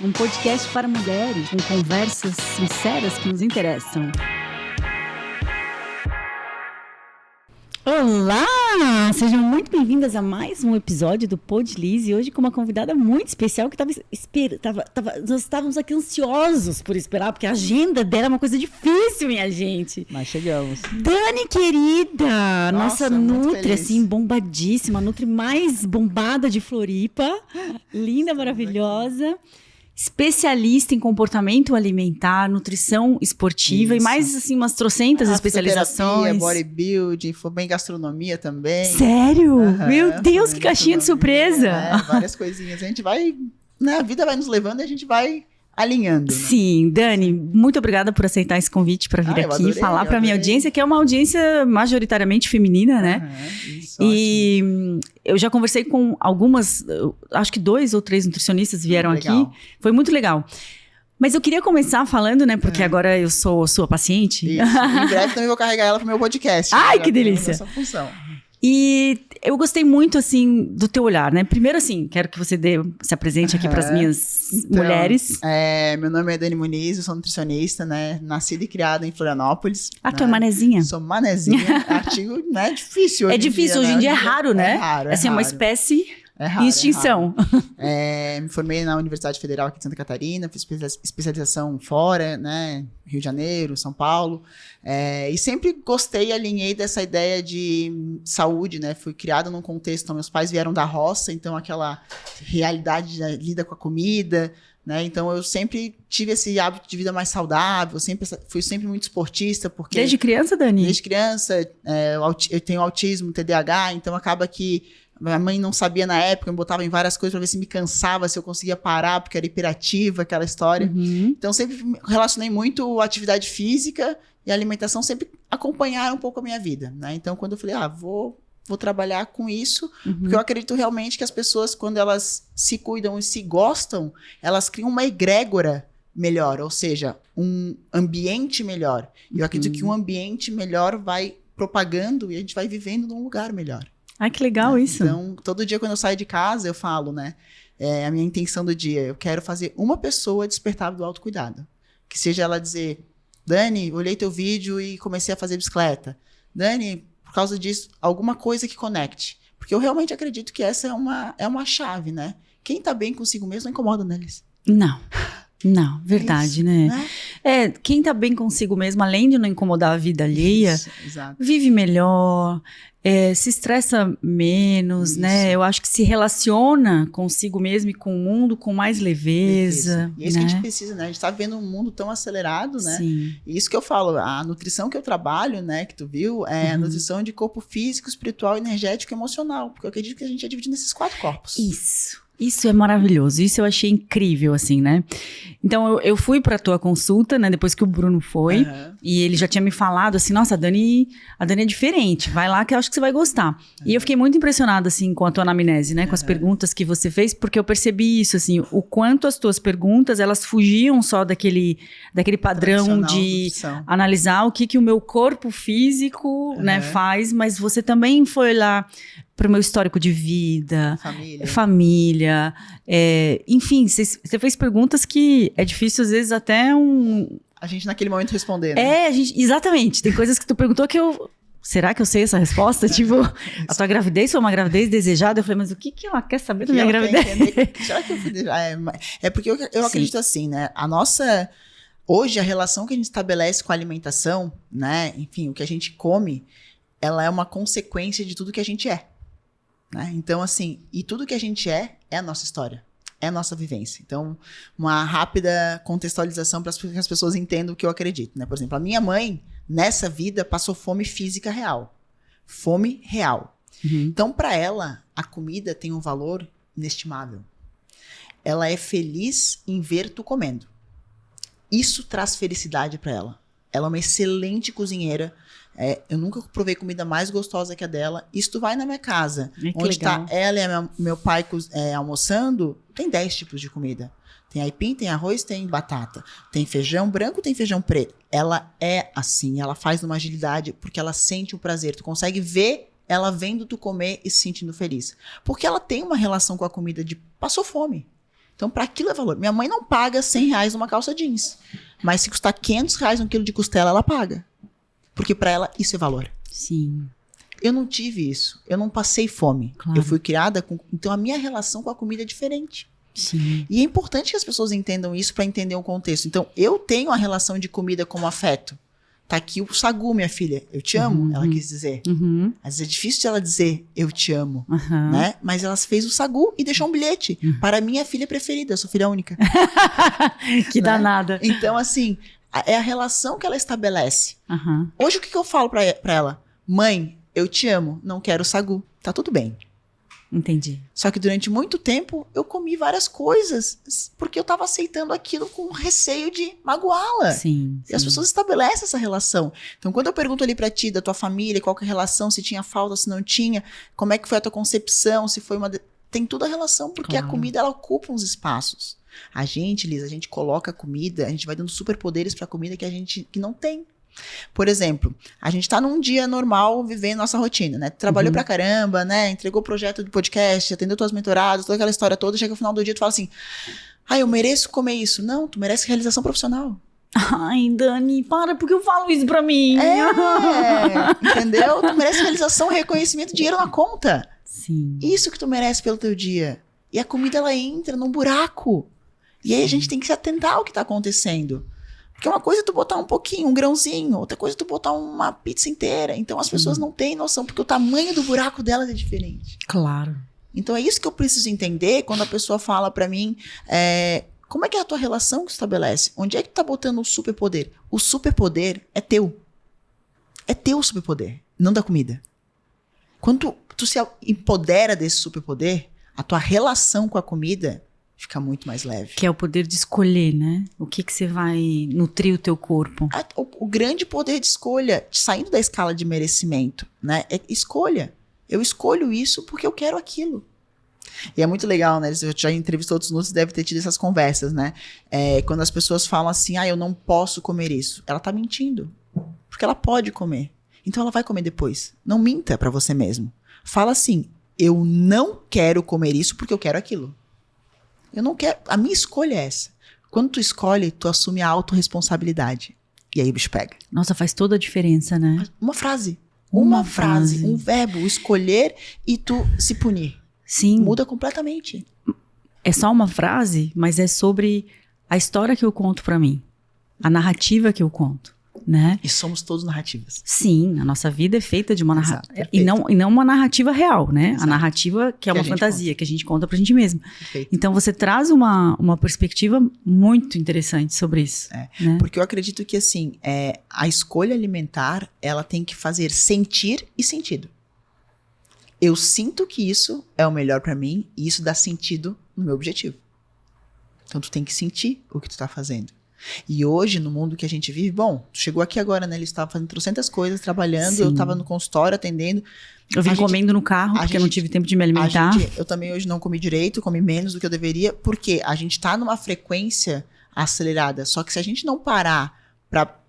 um podcast para mulheres com conversas sinceras que nos interessam. Olá! Sejam muito bem-vindas a mais um episódio do Pod Liz, e hoje com uma convidada muito especial que nós estávamos aqui ansiosos por esperar, porque a agenda dela é uma coisa difícil, minha gente. Mas chegamos. Dani, querida! Nossa Nutri, feliz. assim, bombadíssima, a Nutri mais bombada de Floripa. Linda, maravilhosa. Especialista em comportamento alimentar, nutrição esportiva. Isso. E mais, assim, umas trocentas especializações. Bodybuilding, foi bem gastronomia também. Sério? Meu Deus, que caixinha de surpresa! Várias coisinhas. A gente vai, né, a vida vai nos levando e a gente vai alinhando, né? Sim, Dani, muito obrigada por aceitar esse convite para vir aqui falar para a minha audiência, que é uma audiência majoritariamente feminina, né? Isso, e eu já conversei com algumas, acho que 2 ou 3 nutricionistas vieram aqui. Foi muito legal. Mas eu queria começar falando, né? Porque agora eu sou sua paciente. Isso. Em breve também vou carregar ela pro meu podcast. Ai, que delícia! Essa função. E eu gostei muito, assim, do teu olhar, né? Primeiro, assim, quero que você se apresente aqui para as minhas mulheres. Meu nome é Dani Muniz, eu sou nutricionista, né? Nascida e criada em Florianópolis. Tu é manezinha? Sou manezinha. Artigo, né? Difícil hoje em dia. É difícil, hoje em dia é raro, né? É raro, assim, é uma espécie em extinção. Me formei na Universidade Federal aqui de Santa Catarina, fiz especialização fora, né? Rio de Janeiro, São Paulo. E sempre gostei e alinhei dessa ideia de saúde, né? Fui criada num contexto, meus pais vieram da roça, então aquela realidade de lida com a comida, né? Então eu sempre tive esse hábito de vida mais saudável, fui sempre muito esportista, porque... Desde criança, Dani? Desde criança, eu tenho autismo, TDAH, então acaba que minha mãe não sabia na época, me botava em várias coisas para ver se me cansava, se eu conseguia parar, porque era hiperativa, aquela história. Então sempre relacionei muito a atividade física e a alimentação, sempre acompanharam um pouco a minha vida, né? Então quando eu falei, vou trabalhar com isso, porque eu acredito realmente que as pessoas, quando elas se cuidam e se gostam, elas criam uma egrégora melhor, ou seja, um ambiente melhor. E eu acredito que um ambiente melhor vai propagando e a gente vai vivendo num lugar melhor. Ai, que legal isso. Então, todo dia quando eu saio de casa, eu falo, né? A minha intenção do dia, eu quero fazer uma pessoa despertar do autocuidado. Que seja ela dizer, Dani, olhei teu vídeo e comecei a fazer bicicleta. Dani, por causa disso, alguma coisa que conecte. Porque eu realmente acredito que essa é uma chave, né? Quem tá bem consigo mesmo não incomoda neles. Não, verdade, né? Quem tá bem consigo mesmo, além de não incomodar a vida alheia, vive melhor, se estressa menos, né? Eu acho que se relaciona consigo mesmo e com o mundo com mais leveza. E é isso que a gente precisa, né? A gente tá vivendo um mundo tão acelerado, né? Sim. E isso que eu falo, a nutrição que eu trabalho, né, que tu viu, é a nutrição de corpo físico, espiritual, energético e emocional. Porque eu acredito que a gente é dividido nesses 4 corpos. Isso é maravilhoso, isso eu achei incrível, assim, né? Então, eu fui pra tua consulta, né, depois que o Bruno foi, e ele já tinha me falado assim, nossa, a Dani é diferente, vai lá que eu acho que você vai gostar. E eu fiquei muito impressionada, assim, com a tua anamnese, né, com as perguntas que você fez, porque eu percebi isso, assim, o quanto as tuas perguntas, elas fugiam só daquele padrão de analisar o que o meu corpo físico, né, faz, mas você também foi lá para o meu histórico de vida, família, enfim, você fez perguntas que é difícil às vezes até a gente naquele momento responder, né? Exatamente, tem coisas que tu perguntou que será que eu sei essa resposta? Tipo, a tua gravidez foi uma gravidez desejada? Eu falei, mas o que ela quer saber da minha gravidez? Será que eu fui desejada? Porque eu acredito assim, né? Hoje a relação que a gente estabelece com a alimentação, né? Enfim, o que a gente come, ela é uma consequência de tudo que a gente é. Né? Então, assim, e tudo que a gente é a nossa história, é a nossa vivência. Então, uma rápida contextualização para que as pessoas entendam o que eu acredito. Né? Por exemplo, a minha mãe, nessa vida, passou fome física real. Fome real. Então, para ela, a comida tem um valor inestimável. Ela é feliz em ver tu comendo. Isso traz felicidade para ela. Ela é uma excelente cozinheira. Eu nunca provei comida mais gostosa que a dela. E se tu vai na minha casa, onde tá ela e meu pai almoçando, tem 10 tipos de comida. Tem aipim, tem arroz, tem batata. Tem feijão branco, tem feijão preto. Ela é assim, ela faz numa agilidade porque ela sente o prazer. Tu consegue ver ela vendo tu comer e se sentindo feliz. Porque ela tem uma relação com a comida de passou fome. Então, para aquilo é valor. Minha mãe não paga R$100 numa calça jeans. Mas se custar R$500 um quilo de costela, ela paga. Porque para ela, isso é valor. Sim. Eu não tive isso. Eu não passei fome. Claro. Eu fui criada com... Então, a minha relação com a comida é diferente. Sim. E é importante que as pessoas entendam isso para entender o contexto. Então, eu tenho a relação de comida como afeto. Tá aqui o sagu, minha filha. Eu te amo, ela quis dizer. Às vezes é difícil de ela dizer eu te amo, né? Mas ela fez o sagu e deixou um bilhete para minha filha preferida. Eu sou filha única. Que danada. Então, assim, é a relação que ela estabelece. Hoje, o que eu falo para ela? Mãe, eu te amo, não quero sagu. Tá tudo bem. Entendi. Só que durante muito tempo eu comi várias coisas porque eu estava aceitando aquilo com receio de magoá-la. Sim. E as pessoas estabelecem essa relação. Então, quando eu pergunto ali pra ti, da tua família, qual que é a relação, se tinha falta, se não tinha, como é que foi a tua concepção, se foi uma... Tem tudo a relação, porque a comida, ela ocupa uns espaços. A gente, Liz, a gente coloca a comida, a gente vai dando superpoderes pra comida que não tem. Por exemplo, a gente tá num dia normal vivendo nossa rotina, né? Trabalhou pra caramba, né? Entregou o projeto de podcast, atendeu tuas mentoradas, toda aquela história toda, chega no final do dia e tu fala assim, eu mereço comer isso. Não, tu merece realização profissional. Ai, Dani, para, porque eu falo isso pra mim. Entendeu? Tu merece realização, reconhecimento, dinheiro na conta. Sim. Isso que tu merece pelo teu dia. E a comida, ela entra num buraco. E aí a gente tem que se atentar ao que tá acontecendo. Porque uma coisa é tu botar um pouquinho, um grãozinho, outra coisa é tu botar uma pizza inteira. Então as pessoas não têm noção, porque o tamanho do buraco delas é diferente. Claro. Então é isso que eu preciso entender quando a pessoa fala pra mim, como é que é a tua relação que tu estabelece? Onde é que tu tá botando o superpoder? O superpoder é teu. É teu superpoder, não da comida. Quando tu se empodera desse superpoder, a tua relação com a comida fica muito mais leve. Que é o poder de escolher, né? O que você vai nutrir o teu corpo. O grande poder de escolha, saindo da escala de merecimento, né? É escolha. Eu escolho isso porque eu quero aquilo. E é muito legal, né? Eu já entrevistou outros nutricionistas, deve ter tido essas conversas, né? Quando as pessoas falam assim, eu não posso comer isso. Ela tá mentindo. Porque ela pode comer. Então ela vai comer depois. Não minta pra você mesmo. Fala assim, eu não quero comer isso porque eu quero aquilo. Eu não quero. A minha escolha é essa. Quando tu escolhe, tu assume a autorresponsabilidade. E aí o bicho pega. Nossa, faz toda a diferença, né? Uma frase. Uma frase. Um verbo. Escolher e tu se punir. Sim. Muda completamente. É só uma frase, mas é sobre a história que eu conto pra mim. A narrativa que eu conto, né? E somos todos narrativas. Sim, a nossa vida é feita de uma narrativa. Exato, E não uma narrativa real, né? Exato. A narrativa que é uma fantasia, conta. que a gente conta pra gente mesmo. Perfeito. Então você traz uma perspectiva muito interessante sobre isso. Né? Porque eu acredito que, assim, a escolha alimentar, ela tem que fazer sentir e sentido. Eu sinto que isso é o melhor pra mim e isso dá sentido no meu objetivo. Então tu tem que sentir o que tu tá fazendo. E hoje, no mundo que a gente vive, bom, tu chegou aqui agora, né? Eles estavam fazendo trocentas coisas, trabalhando, eu tava no consultório atendendo. Eu vim comendo no carro, porque eu não tive tempo de me alimentar. Eu também hoje não comi direito, comi menos do que eu deveria, porque a gente tá numa frequência acelerada. Só que se a gente não parar pra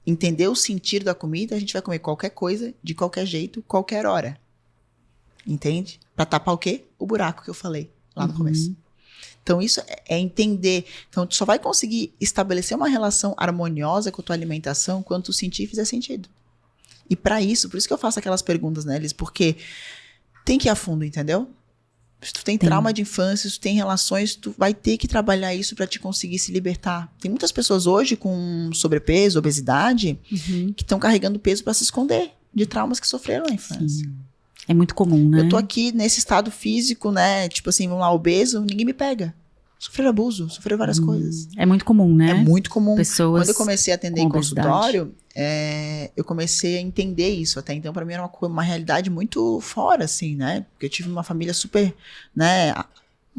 entender o sentido da comida, a gente vai comer qualquer coisa, de qualquer jeito, qualquer hora. Entende? Pra tapar o quê? O buraco que eu falei lá no começo. Então, isso é entender. Então, tu só vai conseguir estabelecer uma relação harmoniosa com a tua alimentação quando tu sentir e fizer sentido. E pra isso, por isso que eu faço aquelas perguntas, né, Liz? Porque tem que ir a fundo, entendeu? Se tu tem trauma de infância, se tu tem relações, tu vai ter que trabalhar isso pra te conseguir se libertar. Tem muitas pessoas hoje com sobrepeso, obesidade, que estão carregando peso pra se esconder de traumas que sofreram na infância. Sim. É muito comum, né? Eu tô aqui nesse estado físico, né? Tipo assim, vamos lá, obeso, ninguém me pega. Sofrer abuso, sofrer várias coisas. É muito comum, né? É muito comum. Pessoas Quando eu comecei a atender em consultório, eu comecei a entender isso. Até então, pra mim, era uma realidade muito fora, assim, né? Porque eu tive uma família super, né,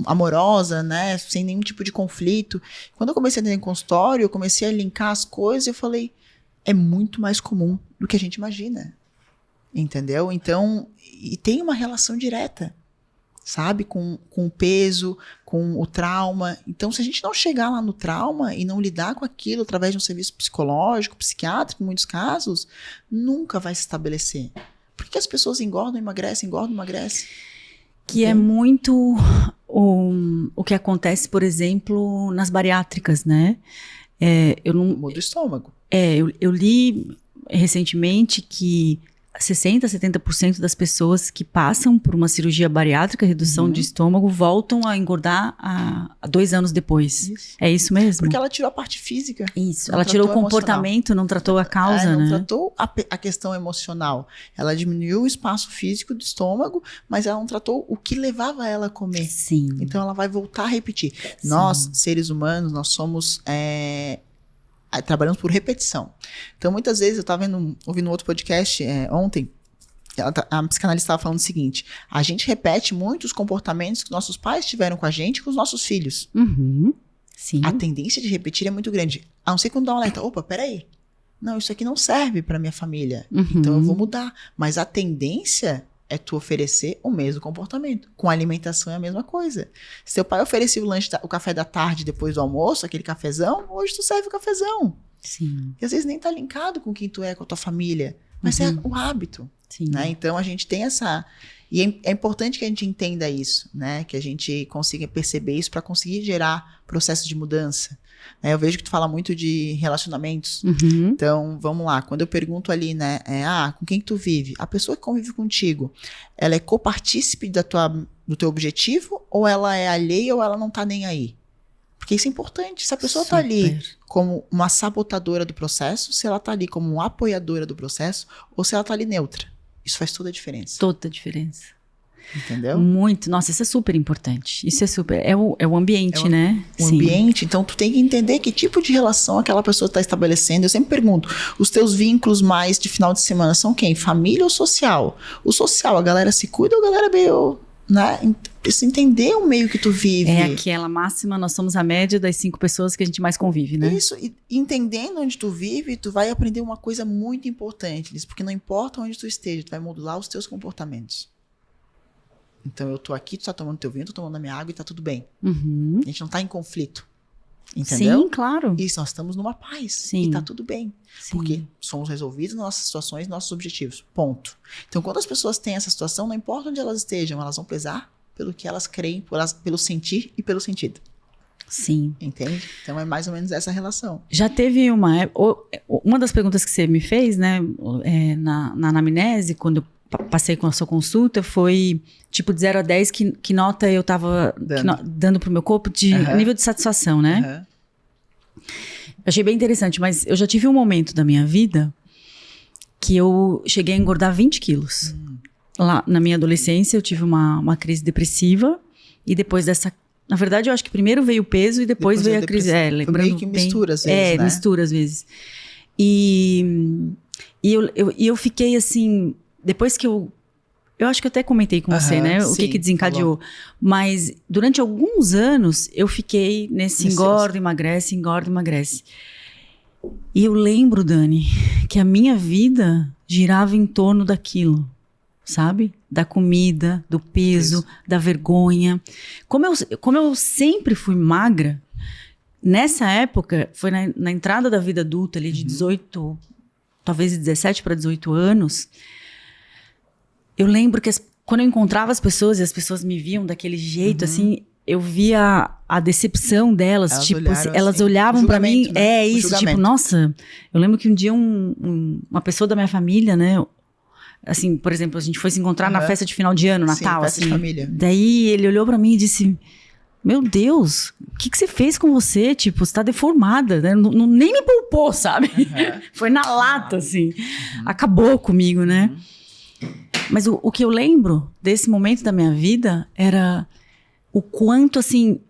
amorosa, né? Sem nenhum tipo de conflito. Quando eu comecei a atender em consultório, eu comecei a linkar as coisas e eu falei, é muito mais comum do que a gente imagina. Entendeu? Então, e tem uma relação direta, sabe? Com o peso, com o trauma. Então, se a gente não chegar lá no trauma e não lidar com aquilo através de um serviço psicológico, psiquiátrico, em muitos casos, nunca vai se estabelecer. Por que as pessoas engordam, emagrecem, engordam, emagrecem? Que é muito o que acontece, por exemplo, nas bariátricas, né? Muda o estômago. Eu li recentemente que 60%, 70% das pessoas que passam por uma cirurgia bariátrica, redução de estômago, voltam a engordar a 2 anos depois. Isso. É isso mesmo? Porque ela tirou a parte física. Isso. Ela tirou o comportamento, não tratou a causa, não né? tratou a questão emocional. Ela diminuiu o espaço físico do estômago, mas ela não tratou o que levava ela a comer. Sim. Então ela vai voltar a repetir. Sim. Nós, seres humanos, nós somos... trabalhamos por repetição. Então, muitas vezes, eu estava ouvindo outro podcast ontem, a psicanalista estava falando o seguinte: a gente repete muito os comportamentos que nossos pais tiveram com a gente e com os nossos filhos. Sim. A tendência de repetir é muito grande. A não ser quando dá um alerta: opa, peraí, não, isso aqui não serve para minha família, então eu vou mudar. Mas a tendência é tu oferecer o mesmo comportamento. Com alimentação é a mesma coisa. Se teu pai oferecia o café da tarde depois do almoço, aquele cafezão, hoje tu serve o cafezão. Sim. E às vezes nem tá linkado com quem tu é, com a tua família, mas é o hábito. Sim. Né? Então a gente tem essa... E é importante que a gente entenda isso, né? Que a gente consiga perceber isso para conseguir gerar processos de mudança. Eu vejo que tu fala muito de relacionamentos. Então, vamos lá. Quando eu pergunto ali, né? Com quem que tu vive? A pessoa que convive contigo, ela é copartícipe do teu objetivo? Ou ela é alheia ou ela não tá nem aí? Porque isso é importante. Se a pessoa tá ali como uma sabotadora do processo, se ela tá ali como uma apoiadora do processo, ou se ela tá ali neutra. Isso faz toda a diferença. Toda a diferença. Entendeu? Muito. Nossa, isso é super importante. Isso é super... É o ambiente, né? O ambiente. Então, tu tem que entender que tipo de relação aquela pessoa está estabelecendo. Eu sempre pergunto, os teus vínculos mais de final de semana são quem? Família ou social? O social, a galera se cuida ou a galera meio... Né? Precisa entender o meio que tu vive. É aquela máxima, nós somos a média das 5 pessoas que a gente mais convive, né? Isso, e entendendo onde tu vive, tu vai aprender uma coisa muito importante, Liz, porque não importa onde tu esteja, tu vai modular os teus comportamentos. Então eu tô aqui, tu tá tomando teu vinho, eu tô tomando a minha água e tá tudo bem. A gente não tá em conflito. Entendeu? Sim, claro. E nós estamos numa paz. Sim. E tá tudo bem. Sim. Porque somos resolvidos nas nossas situações, nossos objetivos. Ponto. Então, quando as pessoas têm essa situação, não importa onde elas estejam, elas vão pesar pelo que elas creem, pelo sentir e pelo sentido. Sim. Entende? Então, é mais ou menos essa relação. Já teve uma das perguntas que você me fez, né, na anamnese, quando eu passei com a sua consulta, foi tipo de 0 a 10, que nota eu tava dando pro meu corpo de nível de satisfação, né? Achei bem interessante, mas eu já tive um momento da minha vida que eu cheguei a engordar 20 quilos. Lá na minha adolescência eu tive uma crise depressiva e depois dessa... Na verdade eu acho que primeiro veio o peso e depois veio a crise. Lembrando meio que mistura às vezes, né? Mistura às vezes. E eu fiquei assim... Depois que eu acho que eu até comentei com você, né? O que desencadeou. Falou. Mas durante alguns anos eu fiquei nesse engorda, emagrece. E eu lembro, Dani, que a minha vida girava em torno daquilo, sabe? Da comida, do peso, da vergonha. Como eu sempre fui magra, nessa época, foi na entrada da vida adulta ali de 18, talvez de 17 para 18 anos... Eu lembro que quando eu encontrava as pessoas e as pessoas me viam daquele jeito, assim, eu via a decepção delas. Elas olhavam pra mim, né? Tipo, nossa, eu lembro que um dia uma pessoa da minha família, né, assim, por exemplo, a gente foi se encontrar na festa de final de ano, Natal, festa assim. De família. Daí ele olhou pra mim e disse: meu Deus, o que você fez com você? Tipo, você tá deformada, né? Nem me poupou, sabe? Foi na lata, assim. Acabou comigo, né? Mas o que eu lembro desse momento da minha vida era o quanto, assim,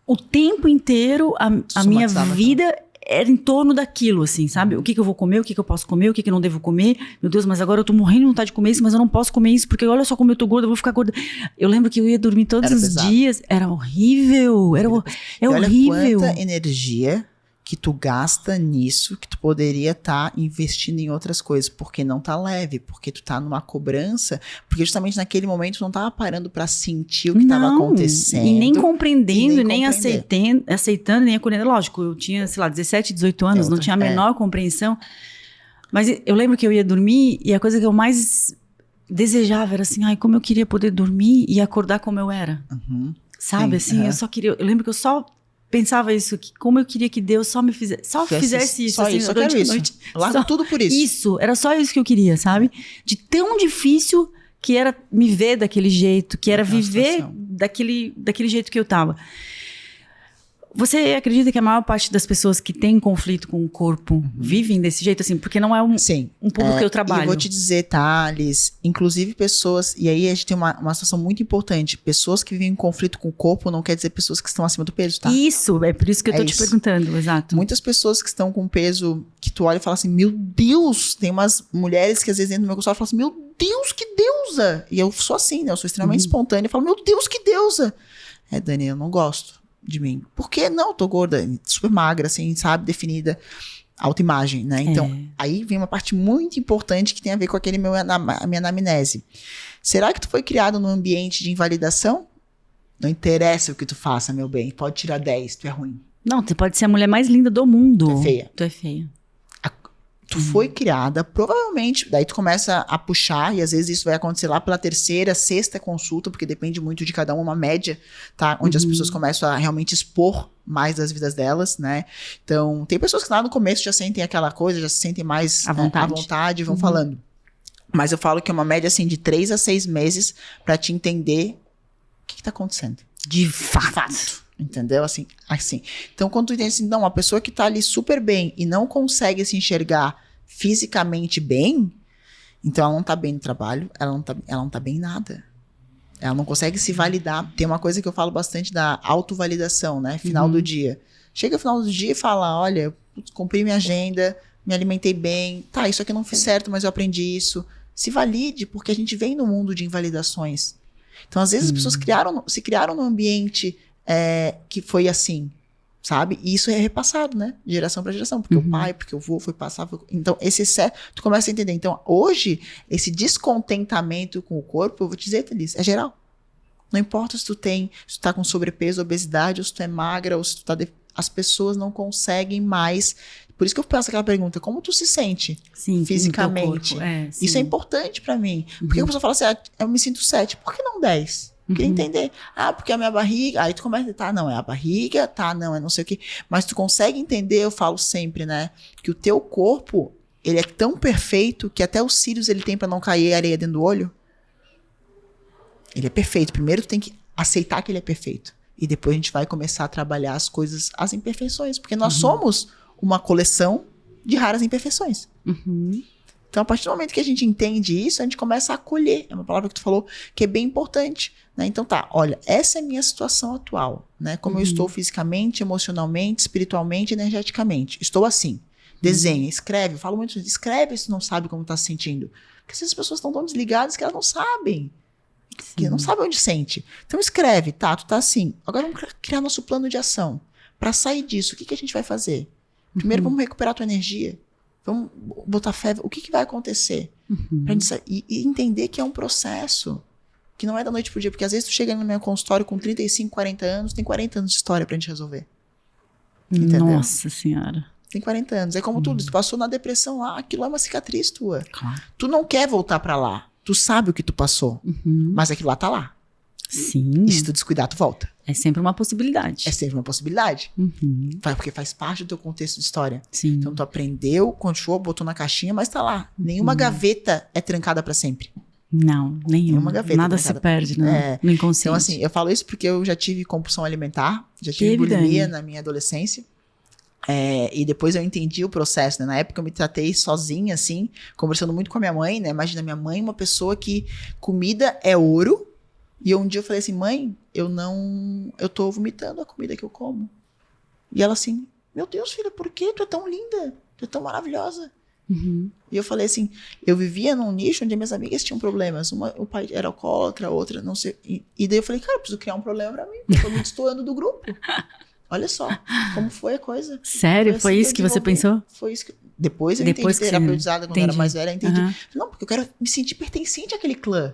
o tempo inteiro a minha vida era em torno daquilo, assim, sabe? O que eu vou comer, o que eu posso comer, o que eu não devo comer. Meu Deus, mas agora eu tô morrendo de vontade de comer isso, mas eu não posso comer isso, porque olha só como eu tô gorda, eu vou ficar gorda. Eu lembro que eu ia dormir todos os dias. Era horrível. Era horrível. Olha quanta energia que tu gasta nisso, que tu poderia estar investindo em outras coisas, porque não tá leve, porque tu tá numa cobrança, porque justamente naquele momento tu não tava parando pra sentir o que tava acontecendo. E nem compreendendo, nem aceitando, nem acolhendo. Lógico, eu tinha, sei lá, 17, 18 anos, não tinha a menor compreensão. Mas eu lembro que eu ia dormir e a coisa que eu mais desejava era assim, ai, como eu queria poder dormir e acordar como eu era. Sabe, Sim, assim, eu lembro que eu só pensava isso, que como eu queria que Deus só me fizesse isso, só assim, isso, só durante quero a isso. noite. Larga tudo por isso. Isso, era só isso que eu queria, sabe? De tão difícil que era me ver daquele jeito, que era viver daquele jeito que eu tava. Você acredita que a maior parte das pessoas que têm conflito com o corpo vivem desse jeito, assim? Porque não é um público que eu trabalho. E eu vou te dizer, Thales, inclusive pessoas... E aí a gente tem uma situação muito importante. Pessoas que vivem em conflito com o corpo não quer dizer pessoas que estão acima do peso, tá? Isso, é por isso que eu tô te perguntando, exato. Muitas pessoas que estão com peso, que tu olha e fala assim, meu Deus! Tem umas mulheres que às vezes entram no meu consultório e falam assim, meu Deus, que deusa! E eu sou assim, né? Eu sou extremamente espontânea. Eu falo, meu Deus, que deusa! Dani, eu não gosto de mim. Por que não? Eu tô gorda, super magra, assim, sabe? Definida, autoimagem, né? Então, aí vem uma parte muito importante que tem a ver com a minha anamnese. Será que tu foi criado num ambiente de invalidação? Não interessa o que tu faça, meu bem. Pode tirar 10, tu é ruim. Não, tu pode ser a mulher mais linda do mundo. Tu é feia. Tu é feia. Tu foi criada, provavelmente, daí tu começa a puxar, e às vezes isso vai acontecer lá pela terceira, sexta consulta, porque depende muito de cada uma média, tá? Onde as pessoas começam a realmente expor mais das vidas delas, né? Então, tem pessoas que lá no começo já sentem aquela coisa, já se sentem mais à vontade e vão falando. Mas eu falo que é uma média, assim, de 3 a 6 meses pra te entender o que tá acontecendo. De fato. Entendeu? Assim. Então, quando tu entende assim, não, uma pessoa que tá ali super bem e não consegue se enxergar fisicamente bem, então ela não tá bem no trabalho, ela não tá bem em nada. Ela não consegue se validar. Tem uma coisa que eu falo bastante da autovalidação, né? Final do dia. Chega no final do dia e fala, olha, eu cumpri minha agenda, me alimentei bem, tá, isso aqui eu não fiz certo, mas eu aprendi isso. Se valide, porque a gente vem no mundo de invalidações. Então, às vezes, as pessoas se criaram num ambiente que foi assim, sabe? E isso é repassado, né? De geração para geração. Porque o pai, porque o avô foi passar. Então, tu começa a entender. Então, hoje, esse descontentamento com o corpo, eu vou te dizer, Thalys, é geral. Não importa se tu tá com sobrepeso, obesidade, ou se tu é magra, ou se tu tá... As pessoas não conseguem mais... Por isso que eu faço aquela pergunta, como tu se sente fisicamente? Isso é importante pra mim. Porque a pessoa fala assim, eu me sinto 7. Por que não 10? Queria entender. Porque a minha barriga... Aí tu começa a tá, não, é a barriga, tá, não, é não sei o quê. Mas tu consegue entender, eu falo sempre, né? Que o teu corpo, ele é tão perfeito que até os cílios ele tem pra não cair areia dentro do olho. Ele é perfeito. Primeiro tu tem que aceitar que ele é perfeito. E depois a gente vai começar a trabalhar as coisas, as imperfeições. Porque nós somos uma coleção de raras imperfeições. Então, a partir do momento que a gente entende isso, a gente começa a acolher. É uma palavra que tu falou que é bem importante, né? Então tá, olha, essa é a minha situação atual, né? Como eu estou fisicamente, emocionalmente, espiritualmente, energeticamente. Estou assim. Desenha, escreve. Eu falo muito, escreve se tu não sabe como tá se sentindo. Porque essas pessoas estão tão desligadas que elas não sabem. Que não sabem onde sente. Então escreve, tá, tu tá assim. Agora vamos criar nosso plano de ação. Para sair disso, o que a gente vai fazer? Primeiro vamos recuperar a tua energia. Vamos botar fé, o que vai acontecer? Pra gente e entender que é um processo, que não é da noite pro dia, porque às vezes tu chega no meu consultório com 35, 40 anos, tem 40 anos de história pra gente resolver. Entendeu? Nossa Senhora. Tem 40 anos. É como tudo, tu passou na depressão lá, aquilo é uma cicatriz tua. Claro. Tu não quer voltar pra lá. Tu sabe o que tu passou, mas aquilo lá tá lá. Sim. E se tu descuidar, tu volta. É sempre uma possibilidade. É sempre uma possibilidade. Porque faz parte do teu contexto de história. Sim. Então tu aprendeu, continuou, botou na caixinha, mas tá lá. Nenhuma gaveta é trancada pra sempre. Não, nenhuma gaveta. Nada se perde no inconsciente. Então assim, eu falo isso porque eu já tive compulsão alimentar, já tive bulimia na minha adolescência. E depois eu entendi o processo, né? Na época eu me tratei sozinha, assim, conversando muito com a minha mãe, né? Imagina, minha mãe, uma pessoa que comida é ouro. E um dia eu falei assim, mãe, eu tô vomitando a comida que eu como. E ela assim, meu Deus, filha, por quê? Tu é tão linda, tu é tão maravilhosa. E eu falei assim, eu vivia num nicho onde minhas amigas tinham problemas. O pai era alcoólatra, a outra não sei. E daí eu falei, cara, eu preciso criar um problema pra mim, porque eu tô me destoando do grupo. Olha só, como foi a coisa. Sério? Foi isso que você pensou? Foi isso que... Depois eu entendi, terapeutizada, quando eu era mais velha, eu entendi. Não, porque eu quero me sentir pertencente àquele clã.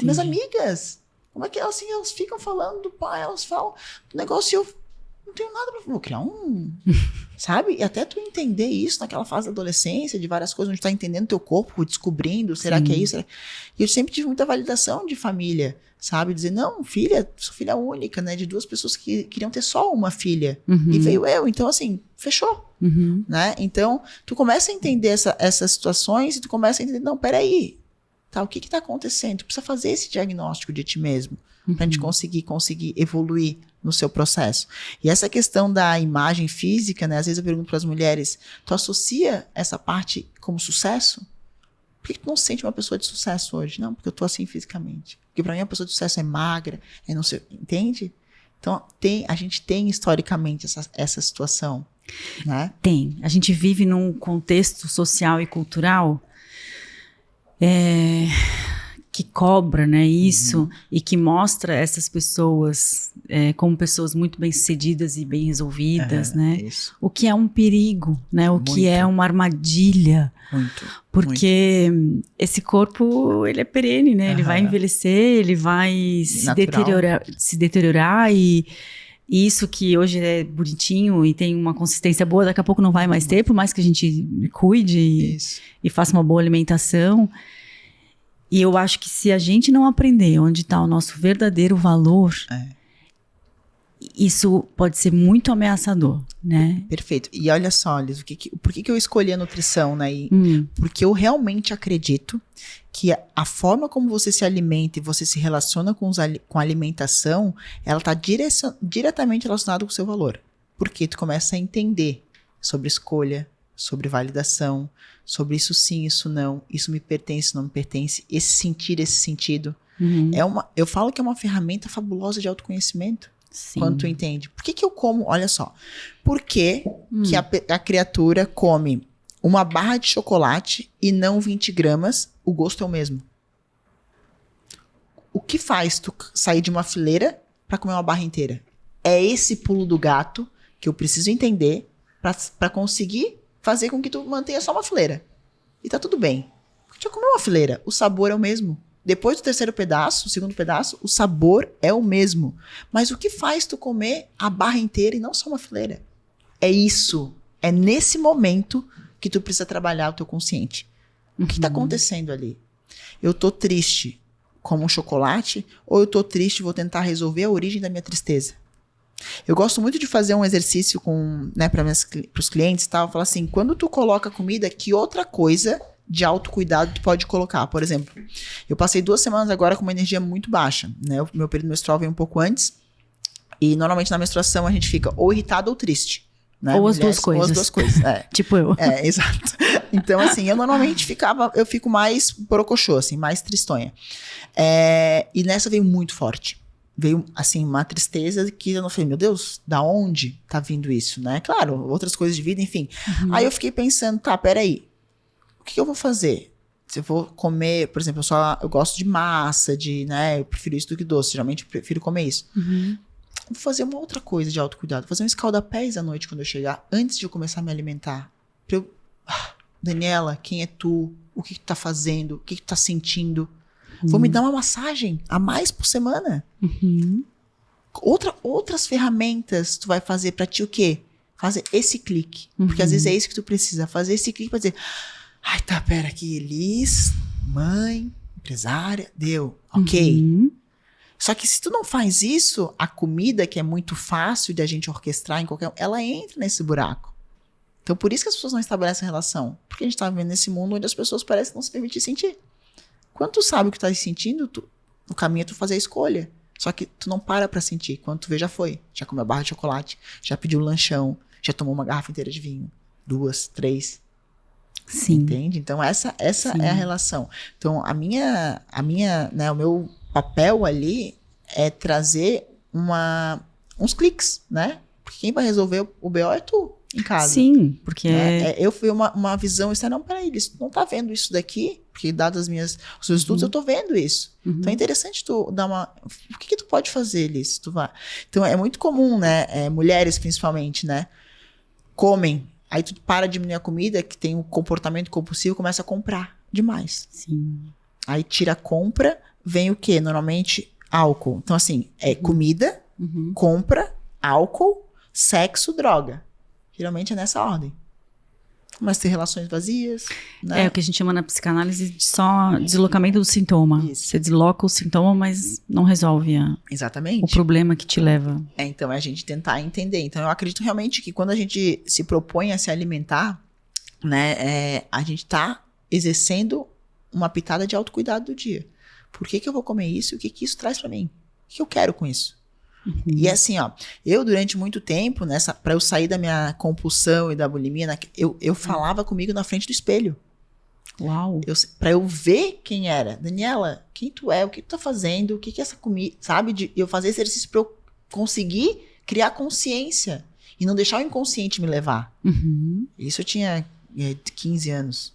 Minhas amigas, como é que elas ficam falando do pai, elas falam do negócio e eu... Não tenho nada pra... Vou criar um... Sabe? E até tu entender isso naquela fase da adolescência, de várias coisas, onde tu tá entendendo teu corpo, descobrindo, será que é isso? E eu sempre tive muita validação de família, sabe? Dizer, não, filha, sou filha única, né? De 2 pessoas que queriam ter só uma filha. E veio eu, então assim, fechou. Né? Então, tu começa a entender essas situações e tu começa a entender, não, peraí, tá, o que tá acontecendo? Tu precisa fazer esse diagnóstico de ti mesmo, pra gente conseguir evoluir no seu processo. E essa questão da imagem física, né? Às vezes eu pergunto para as mulheres, tu associa essa parte como sucesso? Por que tu não se sente uma pessoa de sucesso hoje? Não, porque eu tô assim fisicamente. Porque para mim a pessoa de sucesso é magra, é não sei, entende? Então a gente tem historicamente essa situação, né? Tem. A gente vive num contexto social e cultural que cobra, né, isso, e que mostra essas pessoas como pessoas muito bem-sucedidas e bem resolvidas, né? Isso. O que é um perigo, né? O que é uma armadilha. Muito. Porque esse corpo, ele é perene, né? Ele vai envelhecer, ele vai se deteriorar e isso que hoje é bonitinho e tem uma consistência boa, daqui a pouco não vai mais ter, por mais que a gente cuide e faça uma boa alimentação. E eu acho que se a gente não aprender onde está o nosso verdadeiro valor, isso pode ser muito ameaçador, né? Perfeito. E olha só, Liz, por que eu escolhi a nutrição, né? Porque eu realmente acredito que a forma como você se alimenta e você se relaciona com a alimentação, ela está diretamente relacionada com o seu valor. Porque tu começa a entender sobre escolha, sobre validação, sobre isso sim, isso não, isso me pertence, não me pertence, esse sentir, esse sentido. Eu falo que é uma ferramenta fabulosa de autoconhecimento. Sim. Quando tu entende. Por que eu como, olha só, por que a criatura come uma barra de chocolate e não 20 gramas, o gosto é o mesmo? O que faz tu sair de uma fileira para comer uma barra inteira? É esse pulo do gato que eu preciso entender para conseguir fazer com que tu mantenha só uma fileira. E tá tudo bem. Porque tu já comeu uma fileira, o sabor é o mesmo. Depois do terceiro pedaço, o segundo pedaço, o sabor é o mesmo. Mas o que faz tu comer a barra inteira e não só uma fileira? É isso. É nesse momento que tu precisa trabalhar o teu consciente. O que tá acontecendo ali? Eu tô triste como um chocolate ou eu tô triste e vou tentar resolver a origem da minha tristeza? Eu gosto muito de fazer um exercício para os clientes e tal. Falar assim, quando tu coloca comida, que outra coisa de autocuidado tu pode colocar? Por exemplo, eu passei 2 semanas agora com uma energia muito baixa, né? O meu período menstrual vem um pouco antes. E normalmente na menstruação a gente fica ou irritado ou triste. Né? Ou as duas coisas. Ou as 2 coisas, Tipo eu. Exato. Então, assim, eu normalmente eu fico mais borocochô, assim, mais tristonha. E nessa veio muito forte. Veio, assim, uma tristeza que eu não falei, meu Deus, da onde tá vindo isso, né? Claro, outras coisas de vida, enfim. Aí eu fiquei pensando, tá, peraí, o que eu vou fazer? Se eu vou comer, por exemplo, eu gosto de massa, né? Eu prefiro isso do que doce, geralmente eu prefiro comer isso. Vou fazer uma outra coisa de autocuidado, vou fazer um escaldapés à noite quando eu chegar, antes de eu começar a me alimentar. Daniela, quem é tu? O que tu tá fazendo? O que tu tá sentindo? Vou me dar uma massagem a mais por semana. Outras ferramentas tu vai fazer pra ti o quê? Fazer esse clique. Porque às vezes é isso que tu precisa. Fazer esse clique pra dizer, ai, tá, pera aqui, Liz, mãe, empresária, deu, ok. Só que se tu não faz isso, a comida, que é muito fácil de a gente orquestrar em qualquer... ela entra nesse buraco. Então, por isso que as pessoas não estabelecem relação. Porque a gente tá vivendo nesse mundo onde as pessoas parecem não se permitir sentir. Quando tu sabe o que tá sentindo, o caminho é tu fazer a escolha. Só que tu não para pra sentir. Quando tu vê, já foi. Já comeu a barra de chocolate, já pediu um lanchão, já tomou uma garrafa inteira de vinho. 2, 3. Sim. Entende? Então, essa é a relação. Então, né, o meu papel ali é trazer uns cliques, né? Porque quem vai resolver o BO é tu, em casa. Sim, porque... Né? Eu fui uma visão externa, não, peraí, tu não tá vendo isso daqui? Porque dados os seus estudos, eu tô vendo isso. Então, é interessante tu dar o que tu pode fazer, Liz? Então, é muito comum, né? Mulheres, principalmente, né? Comem. Aí tu para de diminuir a comida, que tem um comportamento compulsivo, começa a comprar demais. Sim. Aí tira a compra, vem o quê? Normalmente, álcool. Então, assim, comida, compra, álcool, sexo, droga. Geralmente é nessa ordem. Começa a ter relações vazias, né? É o que a gente chama na psicanálise de só deslocamento do sintoma. Isso. Você desloca o sintoma, mas não resolve Exatamente. o problema que te leva. Então, é a gente tentar entender. Então, eu acredito realmente que quando a gente se propõe a se alimentar, né, a gente tá exercendo uma pitada de autocuidado do dia. Por que eu vou comer isso? O que isso traz pra mim? O que eu quero com isso? E assim, ó, eu durante muito tempo, pra eu sair da minha compulsão e da bulimia, eu falava comigo na frente do espelho. Uau! Pra eu ver quem era. Daniela, quem tu é? O que tu tá fazendo? O que essa comida? Sabe? Eu fazer exercício pra eu conseguir criar consciência. E não deixar o inconsciente me levar. Isso eu tinha 15 anos.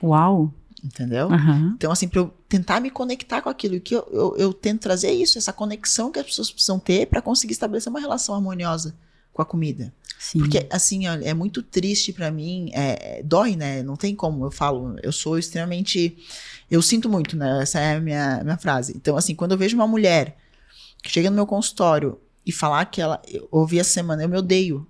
Uau! Entendeu? Então, assim, pra eu tentar me conectar com aquilo, que eu tento trazer isso, essa conexão que as pessoas precisam ter para conseguir estabelecer uma relação harmoniosa com a comida. Sim. Porque, assim, olha, é muito triste pra mim, dói, né? Não tem como, eu falo, eu sou extremamente, eu sinto muito, né? Essa é a minha frase. Então, assim, quando eu vejo uma mulher que chega no meu consultório e falar que eu ouvi essa semana, eu me odeio.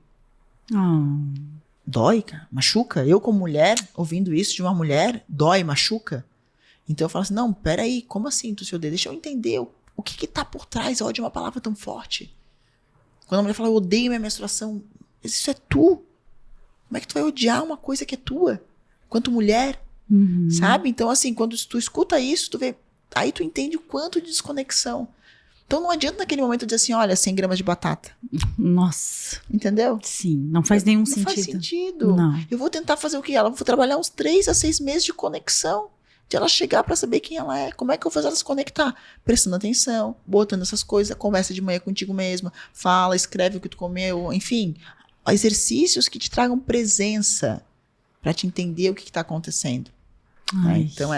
Dói, cara, machuca. Eu como mulher, ouvindo isso de uma mulher, dói, machuca. Então eu falo assim, não, peraí, como assim tu se odeia? Deixa eu entender o que tá por trás, ódio é uma palavra tão forte. Quando a mulher fala, eu odeio minha menstruação, isso é tu. Como é que tu vai odiar uma coisa que é tua? Quanto mulher, sabe? Então assim, quando tu escuta isso, tu vê, aí tu entende o quanto de desconexão. Então não adianta naquele momento dizer assim, olha, 100 gramas de batata. Nossa. Entendeu? Sim, não faz nenhum sentido. Não faz sentido. Não. Eu vou tentar fazer o que? Ela vou trabalhar uns 3 a 6 meses de conexão. De ela chegar pra saber quem ela é. Como é que eu vou fazer ela se conectar? Prestando atenção, botando essas coisas, conversa de manhã contigo mesma, fala, escreve o que tu comeu, enfim. Exercícios que te tragam presença pra te entender o que tá acontecendo. Né? Então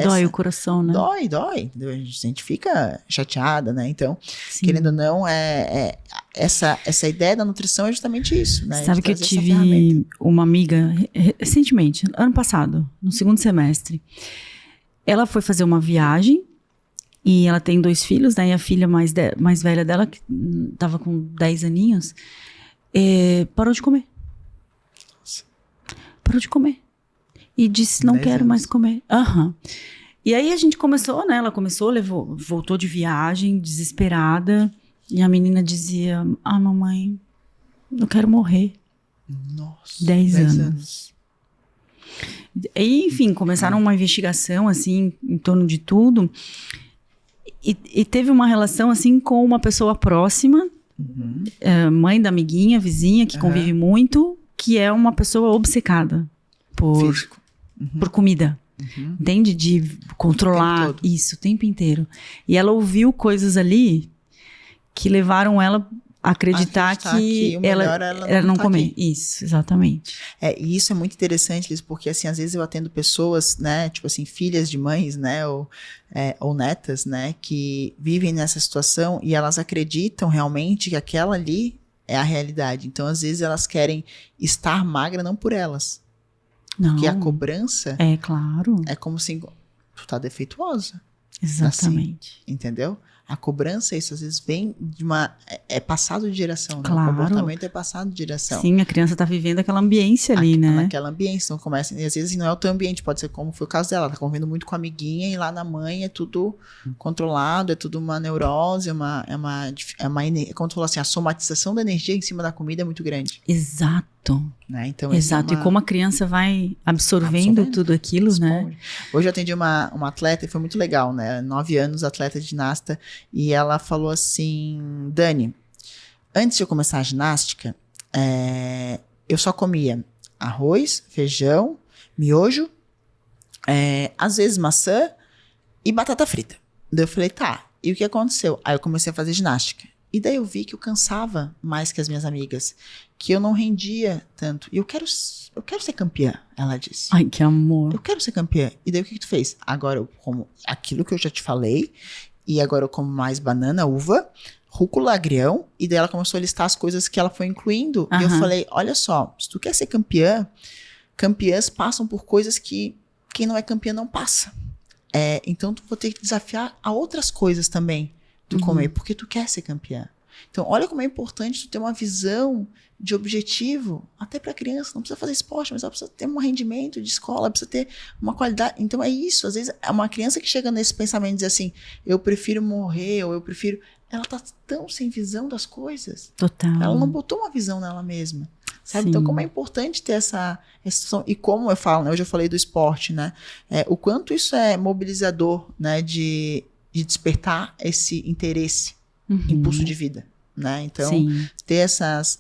dói o coração, né? Dói. A gente fica chateada, né? Então, Sim. querendo ou não, essa ideia da nutrição é justamente isso, né? Sabe que eu tive uma amiga recentemente, ano passado, no segundo semestre. Ela foi fazer uma viagem e ela tem 2 filhos, né? E a filha mais velha dela, que tava com 10 aninhos, parou de comer. Parou de comer. E disse, não quero mais comer. E aí a gente começou, né? Ela começou, voltou de viagem, desesperada. E a menina dizia, mamãe, eu quero morrer. Nossa, 10 anos. E, enfim, começaram uma investigação, assim, em torno de tudo. E teve uma relação, assim, com uma pessoa próxima, mãe da amiguinha, vizinha, que convive muito, que é uma pessoa obcecada por comida. Entende? De controlar isso o tempo inteiro. E ela ouviu coisas ali que levaram ela a acreditar que ela não comer. Aqui. Isso, exatamente. E isso é muito interessante, Liz, porque assim, às vezes eu atendo pessoas, né, tipo assim, filhas de mães, né, ou netas, né, que vivem nessa situação e elas acreditam realmente que aquela ali é a realidade. Então, às vezes elas querem estar magra não por elas. Não. Porque a cobrança... É, claro. É como assim, tu tá defeituosa. Exatamente. Assim, entendeu? A cobrança, isso às vezes vem de é passado de geração, né? Claro. O comportamento é passado de geração. Sim, a criança tá vivendo aquela ambiência ali, né? Naquela ambiência, então começa, e às vezes não é o teu ambiente, pode ser como foi o caso dela, ela tá convivendo muito com a amiguinha e lá na mãe é tudo controlado, é tudo uma neurose, como tu falou assim, a somatização da energia em cima da comida é muito grande. Exato. Né? Então, exato, e como a criança vai absorvendo tudo aquilo, responde. Né? Hoje eu atendi uma atleta e foi muito legal, né? 9 anos, atleta de ginasta, e ela falou assim, Dani, antes de eu começar a ginástica, eu só comia arroz, feijão, miojo, às vezes maçã e batata frita. Daí eu falei, tá, e o que aconteceu? Aí eu comecei a fazer ginástica. E daí eu vi que eu cansava mais que as minhas amigas, que eu não rendia tanto. E eu quero ser campeã, ela disse. Ai, que amor. Eu quero ser campeã. E daí o que tu fez? Agora eu como aquilo que eu já te falei, e agora eu como mais banana, uva, rúcula, agrião, e daí ela começou a listar as coisas que ela foi incluindo. E eu falei, olha só, se tu quer ser campeã, campeãs passam por coisas que quem não é campeã não passa. Então tu vou ter que desafiar a outras coisas também do comer, porque tu quer ser campeã. Então, olha como é importante tu ter uma visão de objetivo, até para criança. Não precisa fazer esporte, mas ela precisa ter um rendimento de escola, precisa ter uma qualidade. Então, é isso. Às vezes, é uma criança que chega nesse pensamento e diz assim, eu prefiro morrer, ou eu prefiro... Ela tá tão sem visão das coisas. Total. Ela não botou uma visão nela mesma. Sabe? Sim. Então, como é importante ter essa situação. E como eu falo, né? Hoje eu falei do esporte, né? O quanto isso é mobilizador, né? De despertar esse interesse, impulso de vida. Né? Então, ter essas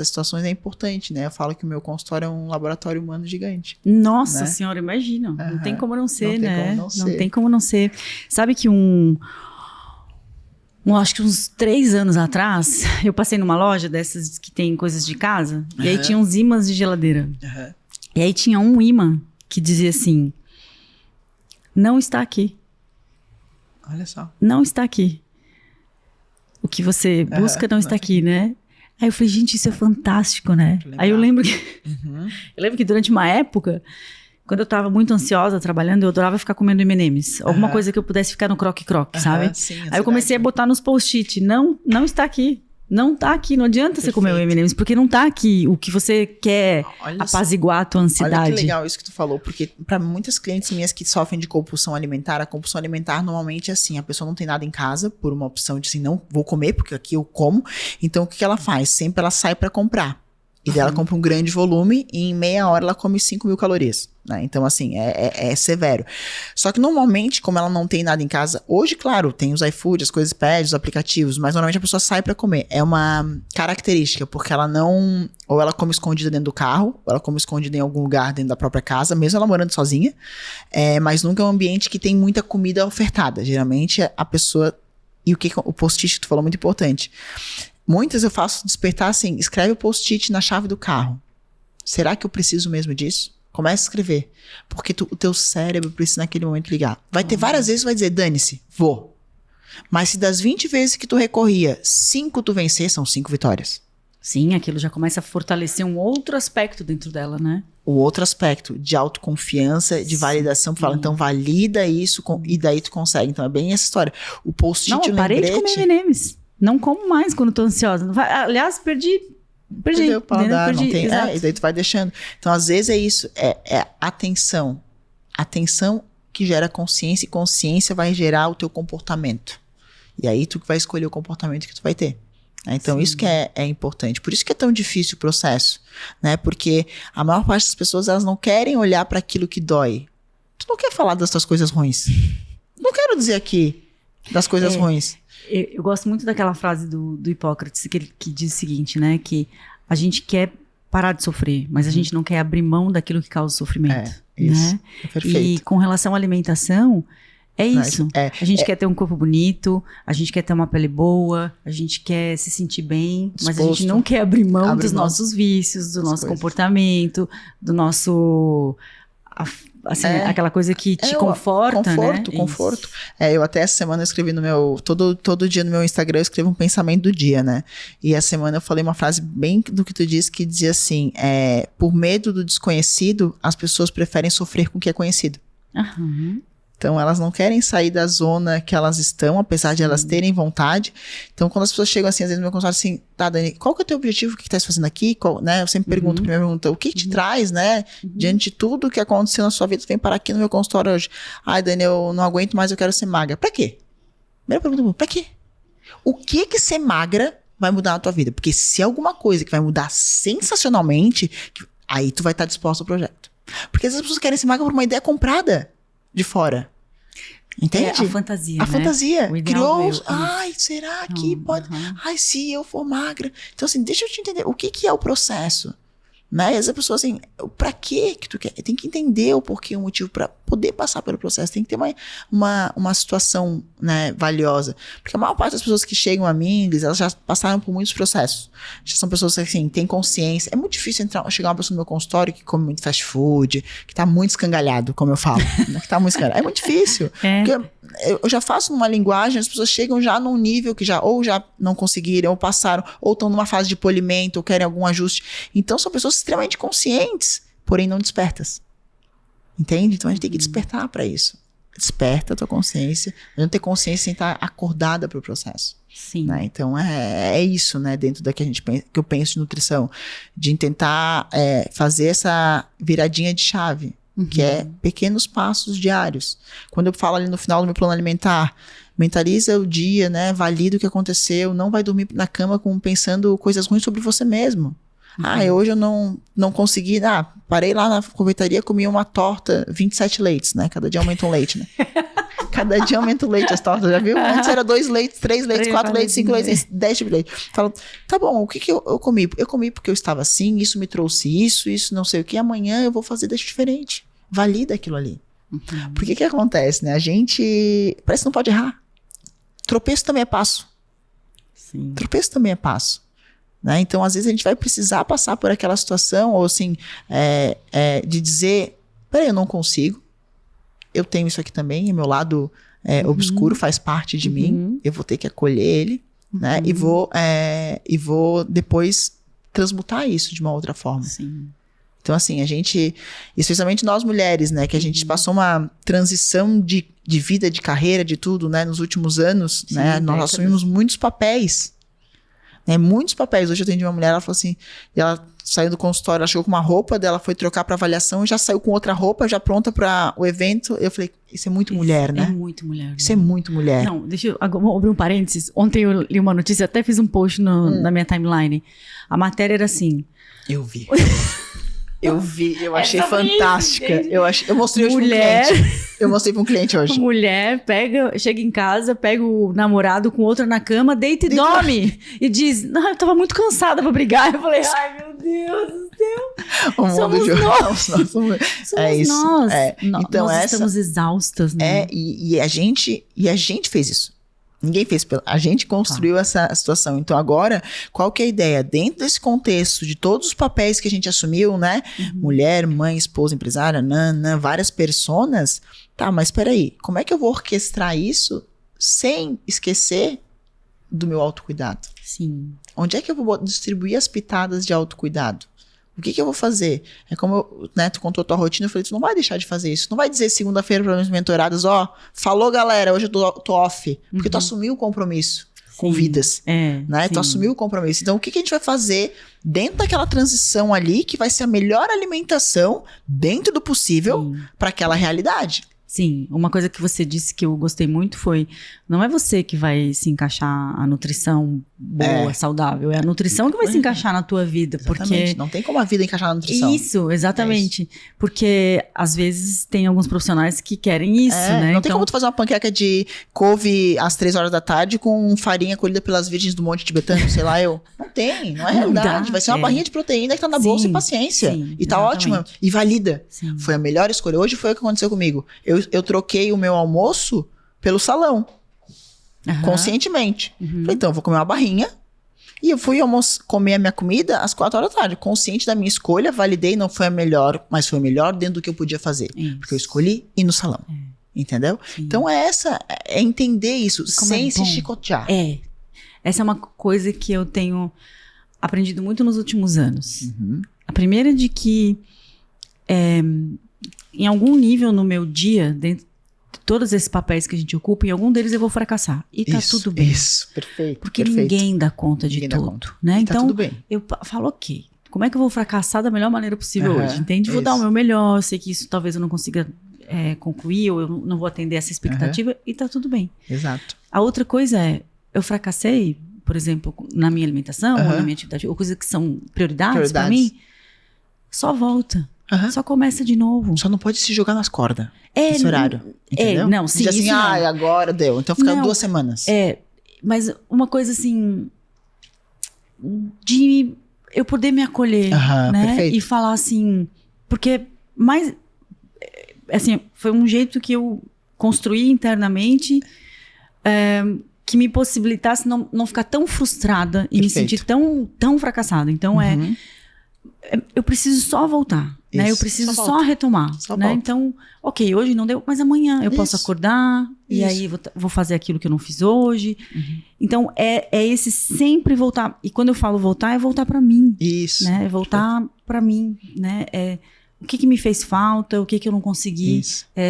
situações é importante, né? Eu falo que o meu consultório é um laboratório humano gigante. Nossa né? Senhora, imagina. Não tem como não ser, não né? Tem como não ser. Tem como não ser. Sabe que acho que uns 3 anos atrás, eu passei numa loja dessas que tem coisas de casa, e aí tinha uns ímãs de geladeira. E aí tinha um ímã que dizia assim, não está aqui. Olha só. Não está aqui. O que você busca não está aqui, né? Aí eu falei, gente, isso é fantástico, né? Aí eu lembro que durante uma época, quando eu tava muito ansiosa trabalhando, eu adorava ficar comendo M&M's. Alguma coisa que eu pudesse ficar no croque-croque, sabe? Sim, aí eu comecei a botar nos post-it, não está aqui. Não tá aqui, não adianta você comer o M&M's, porque não tá aqui o que você quer apaziguar a tua ansiedade. Olha que legal isso que tu falou, porque para muitas clientes minhas que sofrem de compulsão alimentar, a compulsão alimentar normalmente é assim, a pessoa não tem nada em casa por uma opção de assim, não vou comer porque aqui eu como, então o que ela faz? Sempre ela sai para comprar. E daí ela compra um grande volume e em meia hora ela come 5.000 calorias. Né? Então, assim, é severo. Só que normalmente, como ela não tem nada em casa, hoje, claro, tem os iFood, as coisas pede, os aplicativos, mas normalmente a pessoa sai pra comer. É uma característica, porque ela não... Ou ela come escondida dentro do carro, ou ela come escondida em algum lugar dentro da própria casa, mesmo ela morando sozinha. Mas nunca é um ambiente que tem muita comida ofertada. Geralmente, a pessoa... E o post-it que tu falou é muito importante. Muitas eu faço despertar assim, escreve o post-it na chave do carro. Será que eu preciso mesmo disso? Comece a escrever. Porque o teu cérebro precisa naquele momento ligar. Vai ter várias vezes que vai dizer, dane-se, vou. Mas se das 20 vezes que tu recorria, 5 tu vencer, são 5 vitórias. Sim, aquilo já começa a fortalecer um outro aspecto dentro dela, né? O outro aspecto de autoconfiança, de validação. Fala, então valida isso e daí tu consegue. Então é bem essa história. O post-it, não, eu parei de comer M&M's. Não como mais quando tô ansiosa. Aliás, perdi. Perdeu o paladar, não tem. E daí tu vai deixando. Então, às vezes é isso. É atenção. Atenção que gera consciência e consciência vai gerar o teu comportamento. E aí tu vai escolher o comportamento que tu vai ter. Então, isso que é importante. Por isso que é tão difícil o processo. Né? Porque a maior parte das pessoas, elas não querem olhar para aquilo que dói. Tu não quer falar das tuas coisas ruins. Não quero dizer aqui das coisas ruins. Eu gosto muito daquela frase do Hipócrates que diz o seguinte, né? Que a gente quer parar de sofrer, mas a gente não quer abrir mão daquilo que causa sofrimento. Isso. Né? É perfeito. E com relação à alimentação, é isso. A gente quer ter um corpo bonito, a gente quer ter uma pele boa, a gente quer se sentir bem, mas a gente não quer abrir mão dos nossos vícios, do nosso comportamento, do nosso... Assim, aquela coisa que te conforta, Conforto. Eu até essa semana eu escrevi no meu... Todo dia no meu Instagram eu escrevo um pensamento do dia, né? E essa semana eu falei uma frase bem do que tu disse, que dizia assim, por medo do desconhecido, as pessoas preferem sofrer com o que é conhecido. Então, elas não querem sair da zona que elas estão, apesar de elas terem vontade. Então, quando as pessoas chegam assim, às vezes no meu consultório, assim, tá, Dani, qual que é o teu objetivo? O que tu estás fazendo aqui? Eu sempre pergunto, primeira pergunta, o que te traz, né? Diante de tudo que aconteceu na sua vida, tu vem parar aqui no meu consultório hoje. Ai, Dani, eu não aguento mais, eu quero ser magra. Pra quê? Primeira pergunta, pra quê? O que ser magra vai mudar na tua vida? Porque se é alguma coisa que vai mudar sensacionalmente, aí tu vai estar disposto ao projeto. Porque às vezes as pessoas querem ser magra por uma ideia comprada de fora. Entende? A fantasia, A fantasia. Criou... Ai, será será que pode... Ai, se eu for magra... Então, assim, deixa eu te entender. O que é o processo? Né? E as pessoas, assim, pra que tu quer? Tem que entender o porquê, o motivo pra poder passar pelo processo. Tem que ter uma situação, né, valiosa. Porque a maior parte das pessoas que chegam a mim, elas já passaram por muitos processos. Já são pessoas que, assim, têm consciência. É muito difícil chegar uma pessoa no meu consultório que come muito fast food, que tá muito escangalhado, como eu falo. Né? Que tá muito escangalhado. É muito difícil. Porque eu já faço numa linguagem, as pessoas chegam já num nível que ou já não conseguiram, ou passaram, ou estão numa fase de polimento, ou querem algum ajuste. Então, são pessoas extremamente conscientes, porém não despertas. Entende? Então, a gente tem que despertar para isso. desperta a tua consciência. Não ter consciência sem estar acordada para o processo. Sim. Né? Então, é isso, né? Dentro da que eu penso de nutrição. De tentar fazer essa viradinha de chave. Que é pequenos passos diários. Quando eu falo ali no final do meu plano alimentar, mentaliza o dia, né? Valida o que aconteceu. Não vai dormir na cama pensando coisas ruins sobre você mesmo. Hoje eu não consegui. Parei lá na confeitaria, comi uma torta, 27 leites, né? Cada dia aumenta um leite, né? Cada dia aumenta o leite, as tortas, já viu? Antes era 2 leites, 3 leites, 4 leites, 5 leites, 10 tipos de leite. Falo, tá bom, o que eu comi? Eu comi porque eu estava assim, isso me trouxe isso não sei o que. Amanhã eu vou fazer desse diferente. Valida aquilo ali. Por que acontece, né? A gente parece que não pode errar. Tropeço também é passo. Sim. Tropeço também é passo. Né? Então, às vezes, a gente vai precisar passar por aquela situação, ou assim, de dizer, peraí, eu não consigo, eu tenho isso aqui também, e meu lado obscuro faz parte de mim, eu vou ter que acolher ele, né? E vou depois transmutar isso de uma outra forma. Sim. Então, assim, a gente, especialmente nós mulheres, né, que a gente passou uma transição de vida, de carreira, de tudo, né, nos últimos anos, sim, né, nós assumimos muitos papéis. Né, muitos papéis. Hoje eu atendi uma mulher, ela falou assim, ela saiu do consultório, ela chegou com uma roupa, dela foi trocar para avaliação, já saiu com outra roupa, já pronta para o evento. Eu falei, isso é muito mulher, né? É muito mulher. Isso é muito mulher. Não, deixa eu abrir um parênteses. Ontem eu li uma notícia, até fiz um post na minha timeline. A matéria era assim. Eu vi. Eu achei fantástica. Eu mostrei hoje mulher, pra um cliente. Eu mostrei pra um cliente hoje. Mulher chega em casa, pega o namorado com outra na cama, deita e dorme. E diz, não, eu tava muito cansada pra brigar. Eu falei, ai meu Deus do céu. Somos nós. Somos isso. Nós. Então, nós estamos exaustas, né? E a gente fez isso. Ninguém fez, a gente construiu essa situação. Então agora, qual que é a ideia? Dentro desse contexto de todos os papéis que a gente assumiu, né? Mulher, mãe, esposa, empresária, várias personas. Tá, mas peraí, como é que eu vou orquestrar isso sem esquecer do meu autocuidado? Sim. Onde é que eu vou distribuir as pitadas de autocuidado? O que eu vou fazer? É como tu contou a tua rotina, eu falei, tu não vai deixar de fazer isso. Não vai dizer segunda-feira para minhas mentoradas, falou galera, hoje eu tô off. Porque tu assumiu o compromisso com vidas. Né? Tu assumiu o compromisso. Então, o que a gente vai fazer dentro daquela transição ali, que vai ser a melhor alimentação dentro do possível para aquela realidade? Sim, uma coisa que você disse que eu gostei muito foi, não é você que vai se encaixar a nutrição boa, saudável, é a nutrição que vai se encaixar na tua vida. Exatamente. Porque Não tem como a vida encaixar na nutrição. Isso, exatamente. Porque às vezes tem alguns profissionais que querem isso, né? Não tem como tu fazer uma panqueca de couve às 3 horas da tarde com farinha colhida pelas virgens do Monte Tibetano, sei lá eu. Não tem, não é realidade. Vai ser uma barrinha de proteína que tá na bolsa e paciência. E tá ótima. E valida. Sim. Foi a melhor escolha. Hoje foi o que aconteceu comigo. Eu troquei o meu almoço pelo salão. Conscientemente. Falei, então, eu vou comer uma barrinha. E eu fui comer a minha comida às 4 horas da tarde. Consciente da minha escolha, validei, não foi a melhor, mas foi o melhor dentro do que eu podia fazer. Isso. Porque eu escolhi ir no salão. Entendeu? Sim. Então é entender isso, sem se chicotear. Essa é uma coisa que eu tenho aprendido muito nos últimos anos. A primeira é de que em algum nível no meu dia, dentro de todos esses papéis que a gente ocupa, em algum deles eu vou fracassar. E tá tudo bem. Isso, perfeito. Porque ninguém dá conta de tudo. Né? Então, tá tudo bem. Eu falo, ok, como é que eu vou fracassar da melhor maneira possível hoje? Entende? Vou dar o meu melhor, eu sei que isso talvez eu não consiga concluir, ou eu não vou atender essa expectativa, e tá tudo bem. Exato. A outra coisa eu fracassei, por exemplo, na minha alimentação, ou na minha atividade, ou coisas que são prioridades para mim, só volta. Só começa de novo. Só não pode se jogar nas cordas nesse horário. Entendeu? Não, sim. Diz assim, agora deu. Então fica 2 semanas. Mas uma coisa assim, de eu poder me acolher, né? Perfeito. E falar assim, porque assim, foi um jeito que eu construí internamente, que me possibilitasse não ficar tão frustrada e me sentir tão fracassada. Então eu preciso só voltar. Né? Eu preciso só retomar. Né? Então, ok, hoje não deu, mas amanhã eu posso acordar e aí vou fazer aquilo que eu não fiz hoje. Então, é esse sempre voltar. E quando eu falo voltar, é voltar pra mim. Isso. Né? É voltar pra mim. Né? o que me fez falta, o que eu não consegui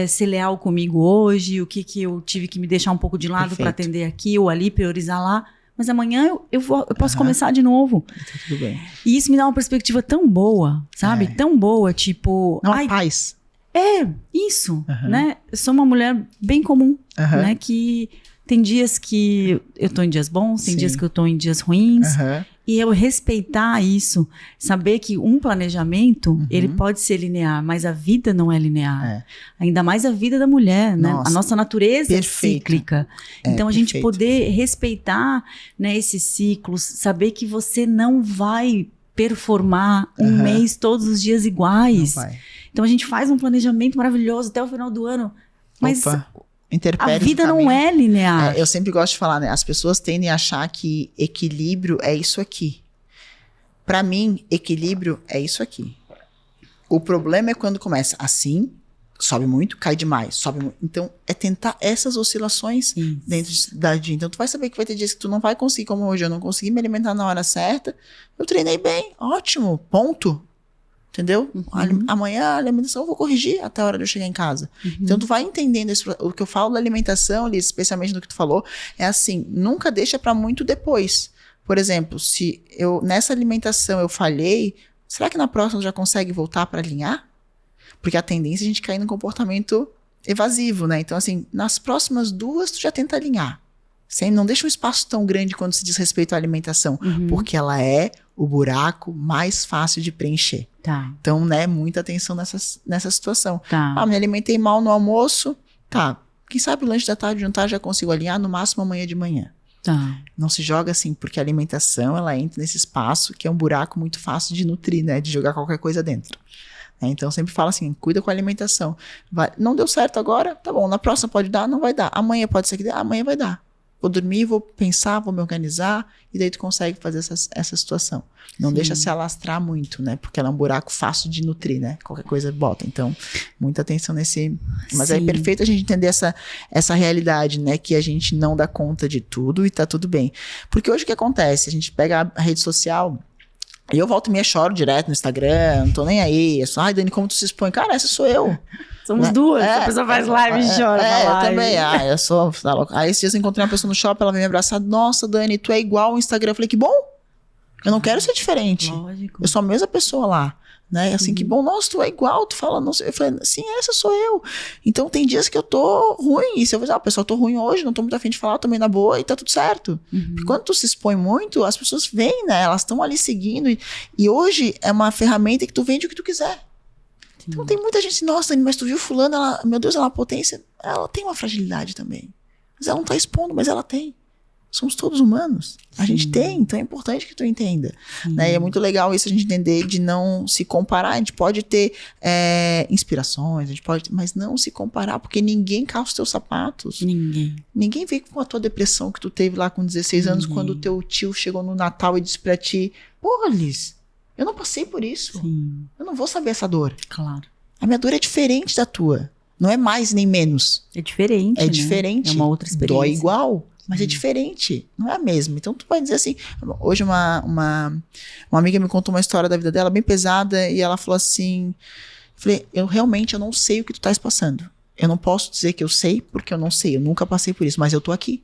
ser leal comigo hoje, o que eu tive que me deixar um pouco de lado para atender aqui ou ali, priorizar lá. Mas amanhã eu posso começar de novo. Tá tudo bem. E isso me dá uma perspectiva tão boa, sabe? Tão boa, tipo... Não, paz. Isso, né? Eu sou uma mulher bem comum, né? Que tem dias que eu tô em dias bons, tem dias que eu tô em dias ruins. E eu respeitar isso, saber que um planejamento, ele pode ser linear, mas a vida não é linear. Ainda mais a vida da mulher, né? A nossa natureza é cíclica. Então, a gente poder respeitar, né, esses ciclos, saber que você não vai performar um mês todos os dias iguais. Então, a gente faz um planejamento maravilhoso até o final do ano, mas... a vida não é linear. Eu sempre gosto de falar, né? As pessoas tendem a achar que equilíbrio é isso aqui. Pra mim, equilíbrio é isso aqui. O problema é quando começa assim, sobe muito, cai demais, sobe muito. Então, é tentar essas oscilações dentro da dia. Então, tu vai saber que vai ter dias que tu não vai conseguir, como hoje eu não consegui me alimentar na hora certa. Eu treinei bem, ótimo, ponto. Entendeu? Amanhã a alimentação eu vou corrigir até a hora de eu chegar em casa. Então, tu vai entendendo o que eu falo da alimentação, ali, especialmente do que tu falou, é assim, nunca deixa pra muito depois. Por exemplo, se nessa alimentação eu falhei, será que na próxima já consegue voltar pra alinhar? Porque a tendência é a gente cair num comportamento evasivo, né? Então, assim, nas próximas 2, tu já tenta alinhar. Não deixa um espaço tão grande quando se diz respeito à alimentação, porque ela é o buraco mais fácil de preencher. Então, né, muita atenção nessa situação. Me alimentei mal no almoço, quem sabe o lanche da tarde, jantar já consigo alinhar, no máximo amanhã de manhã. Não se joga assim, porque a alimentação, ela entra nesse espaço que é um buraco muito fácil de nutrir, né, de jogar qualquer coisa dentro. Então, eu sempre falo assim, cuida com a alimentação. Não deu certo agora? Tá bom, na próxima pode dar? Não vai dar. Amanhã pode ser que dê? Amanhã vai dar. Vou dormir, vou pensar, vou me organizar, e daí tu consegue fazer essa situação. Não deixa se alastrar muito, né? Porque ela é um buraco fácil de nutrir, né? Qualquer coisa bota. Então, muita atenção nesse... Mas é perfeito a gente entender essa realidade, né? Que a gente não dá conta de tudo e tá tudo bem. Porque hoje o que acontece? A gente pega a rede social... E eu volto e meia, choro direto no Instagram, não tô nem aí. É só, ai, Dani, como tu se expõe? Cara, essa sou eu. Somos duas. A pessoa faz live e chora. Eu também. Eu sou. Tá louco. Aí esses dias eu encontrei uma pessoa no shopping, ela veio me abraçar. Nossa, Dani, tu é igual ao Instagram. Eu falei, que bom. Eu não quero ser diferente. Lógico. Eu sou a mesma pessoa lá. Né? Assim, que bom, nossa, tu é igual, tu fala, não sei. Eu falei, sim, essa sou eu. Então tem dias que eu tô ruim. E se eu falar, pessoal, eu tô ruim hoje, não tô muito afim de falar, também na boa, e tá tudo certo. Porque quando tu se expõe muito, as pessoas vêm, né? Elas estão ali seguindo. E hoje é uma ferramenta que tu vende o que tu quiser. Então tem muita gente assim, nossa, Dani, mas tu viu fulano, ela, meu Deus, ela é uma potência. Ela tem uma fragilidade também. Mas ela não tá expondo, mas ela tem. Somos todos humanos. A gente tem, então é importante que tu entenda. Né? E é muito legal isso, a gente entender de não se comparar. A gente pode ter inspirações, a gente pode, mas não se comparar, porque ninguém calça os teus sapatos. Ninguém veio com a tua depressão que tu teve lá com 16 anos, quando o teu tio chegou no Natal e disse pra ti, porra, Liz, eu não passei por isso. Eu não vou saber essa dor. Claro. A minha dor é diferente da tua. Não é mais nem menos. É diferente, né? Diferente. É uma outra experiência. Dói igual. Mas é diferente, não é a mesma. Então tu vai dizer assim, hoje uma amiga me contou uma história da vida dela bem pesada e ela falou assim, falei, eu não sei o que tu estás passando. Eu não posso dizer que eu sei porque eu não sei, eu nunca passei por isso, mas eu tô aqui.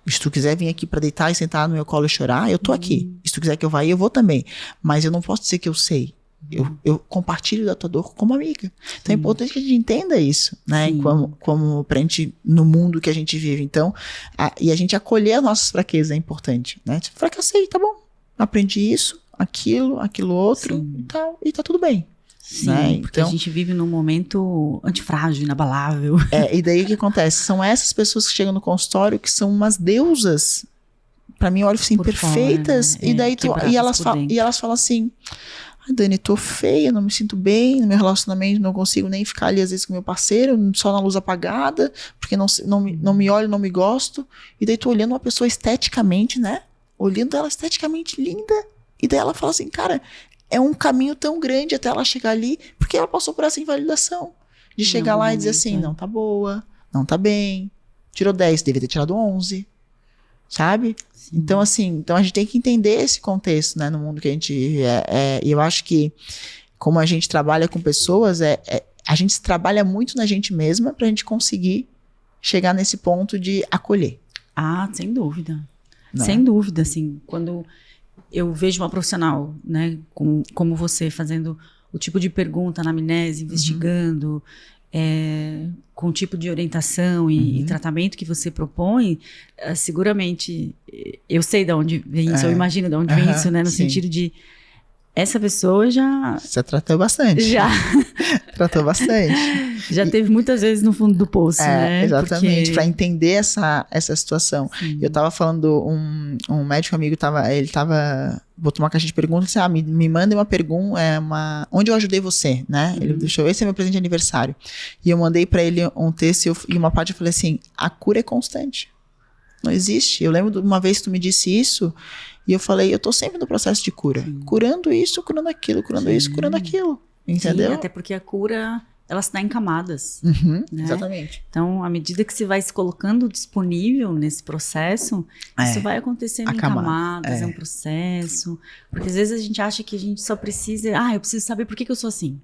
Se tu quiser vir aqui pra deitar e sentar no meu colo e chorar, eu tô aqui. Se tu quiser que eu vá, eu vou também. Mas eu não posso dizer que eu sei. Eu compartilho da tua dor como amiga. Então é importante que a gente entenda isso, né? Como pra gente, no mundo que a gente vive. Então, e a gente acolher as nossas fraquezas é importante, né? Tipo, fracassei, tá bom. Aprendi isso, aquilo outro e tal, e tá tudo bem. Sim, né? porque então, a gente vive num momento antifrágil, inabalável. E daí o que acontece? São essas pessoas que chegam no consultório que são umas deusas. Pra mim, eu olho assim, por perfeitas. Fora, né? E daí e elas falam assim, Dani, tô feia, não me sinto bem no meu relacionamento, não consigo nem ficar ali às vezes com meu parceiro, só na luz apagada, porque não me olho, não me gosto. E daí tô olhando uma pessoa esteticamente, né? Olhando ela esteticamente linda. E daí ela fala assim, cara, é um caminho tão grande até ela chegar ali, porque ela passou por essa invalidação. De chegar lá e dizer assim, não tá boa, não tá bem, tirou 10, devia ter tirado 11. Sabe? Sim. Então, assim, a gente tem que entender esse contexto, né, no mundo que a gente vive. E eu acho que como a gente trabalha com pessoas, a gente trabalha muito na gente mesma pra gente conseguir chegar nesse ponto de acolher. Ah, sem dúvida. Não Sem dúvida, assim, quando eu vejo uma profissional, né, como você, fazendo o tipo de pergunta na anamnese, investigando, com o tipo de orientação e tratamento que você propõe, seguramente, eu sei de onde vem isso, eu imagino de onde vem isso, né, no sentido de, essa pessoa já... Você tratou bastante. Já. Tratou bastante. Já teve muitas vezes no fundo do poço, né? Exatamente, Porque... para entender essa situação. Sim. Eu tava falando, um médico amigo, botou uma caixa de perguntas, disse, me manda uma pergunta, onde eu ajudei você, né? Ele deixou, esse é meu presente de aniversário. E eu mandei para ele um texto e uma parte eu falei assim, a cura é constante. Não existe. Eu lembro de uma vez que tu me disse isso, e eu falei, eu tô sempre no processo de cura. Sim. Curando isso, curando aquilo, curando isso, curando aquilo. Entendeu? Sim, até porque a cura, ela se dá em camadas. Né? Exatamente. Então, à medida que você vai se colocando disponível nesse processo, isso vai acontecendo em camadas, é um processo. Porque às vezes a gente acha que a gente só precisa... eu preciso saber por que eu sou assim.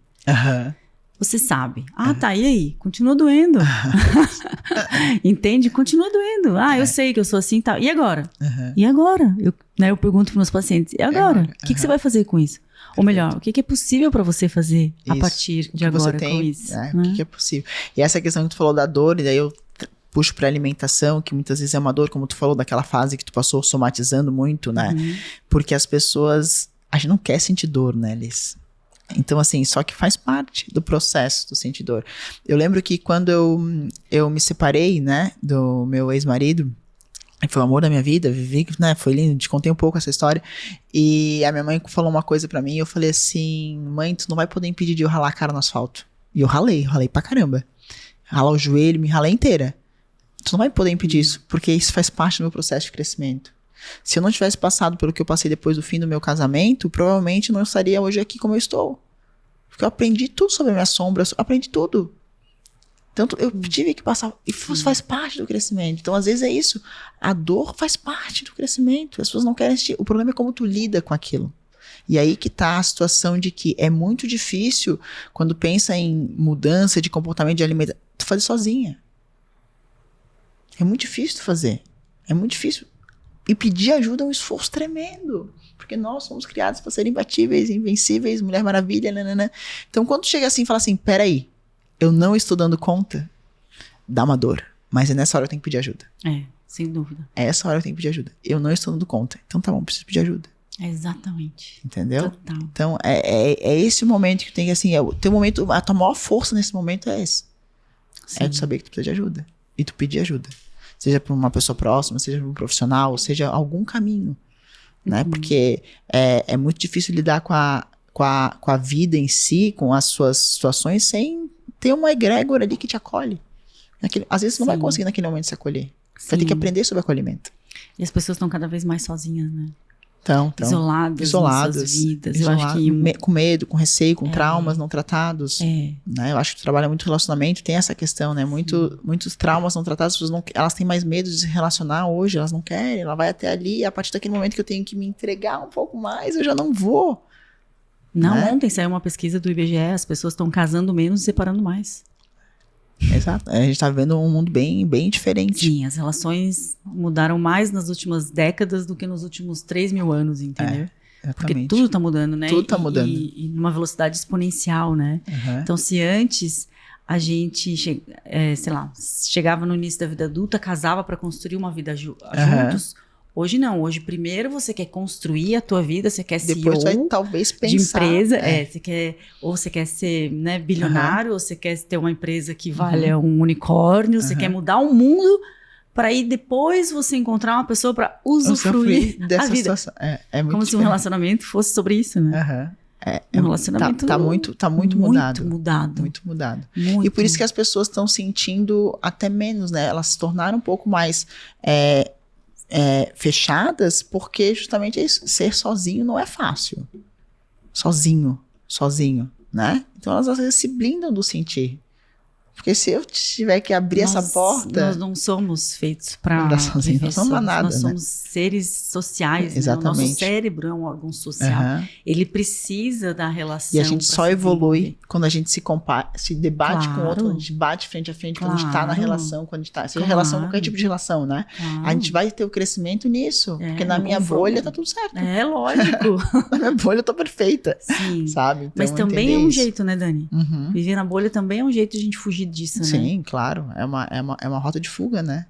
Você sabe. Tá, e aí? Continua doendo. Entende? Continua doendo. Eu sei que eu sou assim e tal. E agora? E agora? Eu pergunto para meus pacientes, e agora? O que você vai fazer com isso? Ou melhor, o que é possível para você fazer a partir de agora com isso? O que é possível. E essa questão que tu falou da dor, e daí eu puxo para alimentação, que muitas vezes é uma dor, como tu falou, daquela fase que tu passou somatizando muito, né? Porque as pessoas... A gente não quer sentir dor, né, Liz? Então, assim, só que faz parte do processo do sentir dor. Eu lembro que quando eu me separei, né, do meu ex-marido, foi o amor da minha vida, vivi, né, foi lindo, te contei um pouco essa história, e a minha mãe falou uma coisa pra mim, e eu falei assim, mãe, tu não vai poder impedir de eu ralar a cara no asfalto. E eu ralei pra caramba. Ralar o joelho, me ralei inteira. Tu não vai poder impedir isso, porque isso faz parte do meu processo de crescimento. Se eu não tivesse passado pelo que eu passei depois do fim do meu casamento, provavelmente não estaria hoje aqui como eu estou. Porque eu aprendi tudo sobre a minha sombra, aprendi tudo. Tanto eu tive que passar, e isso faz parte do crescimento. Então, às vezes é isso, a dor faz parte do crescimento. As pessoas não querem assistir, o problema é como tu lida com aquilo. E aí que tá a situação de que é muito difícil, quando pensa em mudança de comportamento de alimentação, tu fazer sozinha. É muito difícil tu fazer. É muito difícil. E pedir ajuda é um esforço tremendo. Porque nós somos criados para serem imbatíveis, invencíveis, Mulher Maravilha, nanana. Então, quando chega assim e fala assim, peraí, eu não estou dando conta, dá uma dor. Mas é nessa hora que eu tenho que pedir ajuda. Sem dúvida. É essa hora que eu tenho que pedir ajuda. Eu não estou dando conta. Então tá bom, preciso pedir ajuda. Exatamente. Entendeu? Total. Então, é esse o momento que tem que, assim, o teu momento, a tua maior força nesse momento é esse. Sim. É tu saber que tu precisa de ajuda. E tu pedir ajuda. Seja para uma pessoa próxima, seja para um profissional, seja algum caminho, né? Porque é muito difícil lidar com a vida em si, com as suas situações, sem ter uma egrégora ali que te acolhe. Às vezes você não vai conseguir naquele momento se acolher. Você vai ter que aprender sobre acolhimento. E as pessoas estão cada vez mais sozinhas, né? Então, isoladas nas suas vidas. Eu acho que... com medo, com receio, com traumas não tratados. Né? Eu acho que tu trabalha muito relacionamento, tem essa questão, né? Muitos traumas não tratados, as pessoas elas têm mais medo de se relacionar hoje, elas não querem, ela vai até ali, e a partir daquele momento que eu tenho que me entregar um pouco mais, eu já não vou. Não, né? Ontem saiu uma pesquisa do IBGE, as pessoas estão casando menos e separando mais. Exato, a gente tá vivendo um mundo bem, bem diferente. Sim, as relações mudaram mais nas últimas décadas do que nos últimos 3.000 anos, entendeu? Porque tudo tá mudando, né? Tudo tá mudando. E numa velocidade exponencial, né? Então, se antes a gente, chegava no início da vida adulta, casava para construir uma vida juntos, hoje não. Hoje, primeiro, você quer construir a tua vida, você quer depois CEO vai talvez pensar, de empresa. Você quer ser, né, bilionário, ou você quer ter uma empresa que valha um unicórnio, você quer mudar o mundo para aí depois você encontrar uma pessoa para usufruir dessa a vida. Situação. É muito como se um relacionamento fosse sobre isso, né? Um relacionamento tá muito mudado. Muito mudado. E por isso que as pessoas estão sentindo até menos, né? Elas se tornaram um pouco mais fechadas, porque justamente é isso, ser sozinho não é fácil. Sozinho, né? Então elas às vezes se blindam do sentir. Porque se eu tiver que abrir essa porta... Nós não somos feitos para sozinhos, não somos nada, nós somos seres sociais, exatamente. Né? O nosso cérebro é um órgão social. Ele precisa da relação. E a gente só evolui quando a gente se debate com o outro, quando a gente bate frente a frente, quando a gente tá na relação, quando a gente tá... Seja relação, qualquer tipo de relação, né? A gente vai ter o crescimento nisso. Porque na minha bolha tá tudo certo. É, lógico. Na minha bolha eu tô perfeita. Sim. Sabe? Então, mas também é um jeito, né, Dani? Viver na bolha também é um jeito de a gente fugir disso, né? Sim, claro. É uma rota de fuga, né?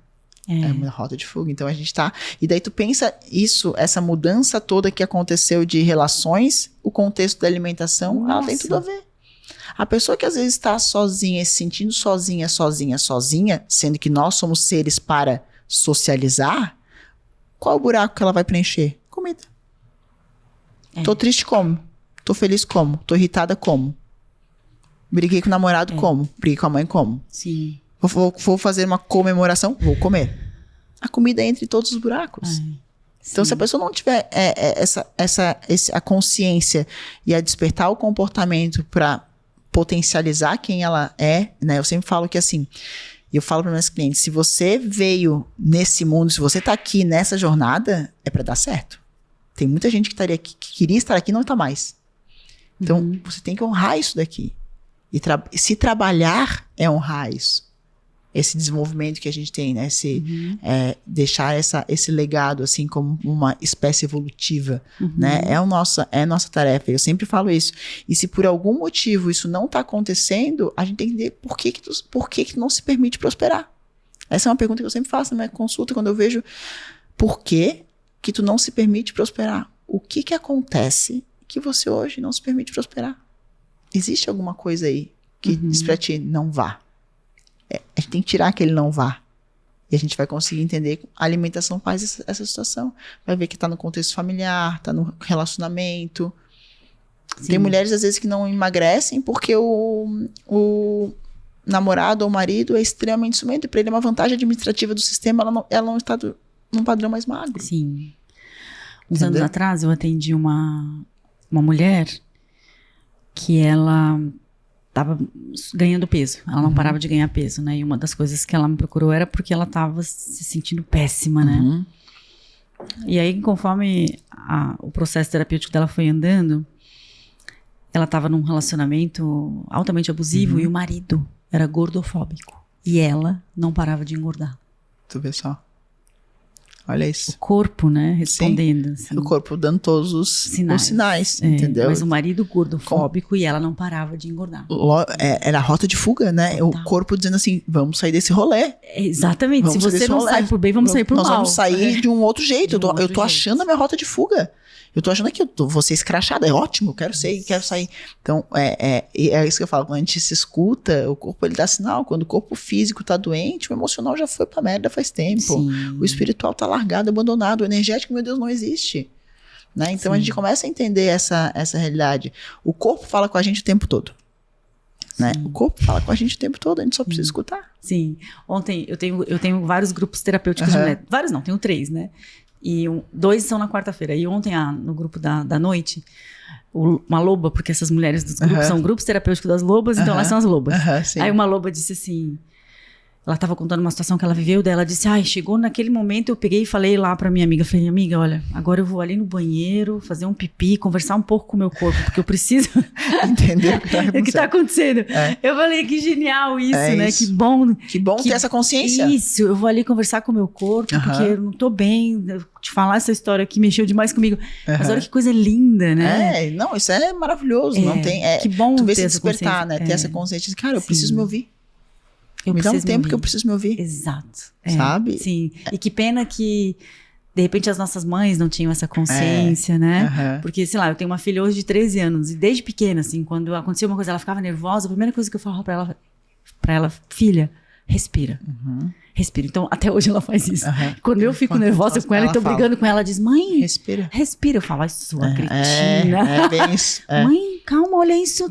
É uma rota de fuga. Então a gente tá... E daí tu pensa isso, essa mudança toda que aconteceu de relações, o contexto da alimentação, ela tem tudo a ver. A pessoa que às vezes está sozinha, se sentindo sozinha, sendo que nós somos seres para socializar, qual é o buraco que ela vai preencher? Comida. Tô triste como? Tô feliz como? Tô irritada como? Briguei com o namorado como? Briguei com a mãe como? Sim. Vou fazer uma comemoração? Vou comer. A comida entra em todos os buracos. Então, se a pessoa não tiver a consciência e a despertar o comportamento para potencializar quem ela é, né? Eu sempre falo que assim, eu falo para meus clientes, se você veio nesse mundo, se você tá aqui nessa jornada, é para dar certo. Tem muita gente que queria estar aqui e não tá mais. Então, você tem que honrar isso daqui. E se trabalhar é honrar isso. Esse desenvolvimento que a gente tem, né? Deixar esse legado, assim, como uma espécie evolutiva, né? É a nossa tarefa. Eu sempre falo isso. E se por algum motivo isso não está acontecendo, a gente tem que entender por que tu não se permite prosperar. Essa é uma pergunta que eu sempre faço na minha consulta, quando eu vejo por que tu não se permite prosperar. O que acontece que você hoje não se permite prosperar? Existe alguma coisa aí que diz pra ti, não vá. A gente tem que tirar aquele não vá. E a gente vai conseguir entender que a alimentação faz essa situação. Vai ver que tá no contexto familiar, tá no relacionamento. Sim. Tem mulheres, às vezes, que não emagrecem porque o namorado ou o marido é extremamente ciumento. E pra ele é uma vantagem administrativa do sistema, ela não está num padrão mais magro. Sim. Uns anos atrás, eu atendi uma mulher que ela estava ganhando peso. Ela não parava de ganhar peso, né? E uma das coisas que ela me procurou era porque ela estava se sentindo péssima, né? E aí, conforme o processo terapêutico dela foi andando, ela estava num relacionamento altamente abusivo e o marido era gordofóbico. E ela não parava de engordar. Tu vê só. Olha isso. O corpo, né? Respondendo. Assim. O corpo dando todos os sinais, entendeu? Mas o marido gordofóbico e ela não parava de engordar. Era a rota de fuga, né? O corpo dizendo assim, vamos sair desse rolê. Exatamente. Se você não sai por bem, vamos sair por mal. Nós vamos sair de um outro jeito. Eu tô achando a minha rota de fuga. Eu tô achando que eu vou ser escrachada. É ótimo, quero sair. Então, é isso que eu falo. Quando a gente se escuta, o corpo ele dá sinal. Quando o corpo físico tá doente, o emocional já foi pra merda faz tempo. Sim. O espiritual tá largado, abandonado. O energético, meu Deus, não existe. Né? Então, a gente começa a entender essa realidade. O corpo fala com a gente o tempo todo. Né? O corpo fala com a gente o tempo todo, a gente só precisa escutar. Sim. Ontem, eu tenho vários grupos terapêuticos de mulher. Vários não, tenho 3, né? E 2 são na quarta-feira. E ontem, no grupo da noite, uma loba, porque essas mulheres dos grupos são grupos terapêuticos das lobas, então elas são as lobas. Aí uma loba disse assim... Ela estava contando uma situação que ela viveu, daí ela disse, chegou naquele momento, eu peguei e falei lá pra minha amiga, falei, amiga, olha, agora eu vou ali no banheiro, fazer um pipi, conversar um pouco com o meu corpo, porque eu preciso entender o que tá acontecendo. Eu falei, que genial isso, né? Isso. Que bom ter essa consciência. Isso, eu vou ali conversar com o meu corpo, porque eu não tô bem, te falar essa história aqui mexeu demais comigo. Mas olha que coisa linda, né? Não, isso é maravilhoso, não tem... que bom tu vê ter se despertar, né? Ter essa consciência de, cara, eu preciso me ouvir. Me dá um tempo que eu preciso me ouvir. Exato. Sabe? Sim. E que pena que, de repente, as nossas mães não tinham essa consciência, né? Porque, sei lá, eu tenho uma filha hoje de 13 anos. E desde pequena, assim, quando acontecia uma coisa, ela ficava nervosa. A primeira coisa que eu falava pra ela, filha, respira. Respira. Então, até hoje ela faz isso. Quando eu fico nervosa com ela e tô brigando com ela, ela diz, mãe, respira. Eu falo, sua cretina. É bem isso. Mãe, calma, olha isso,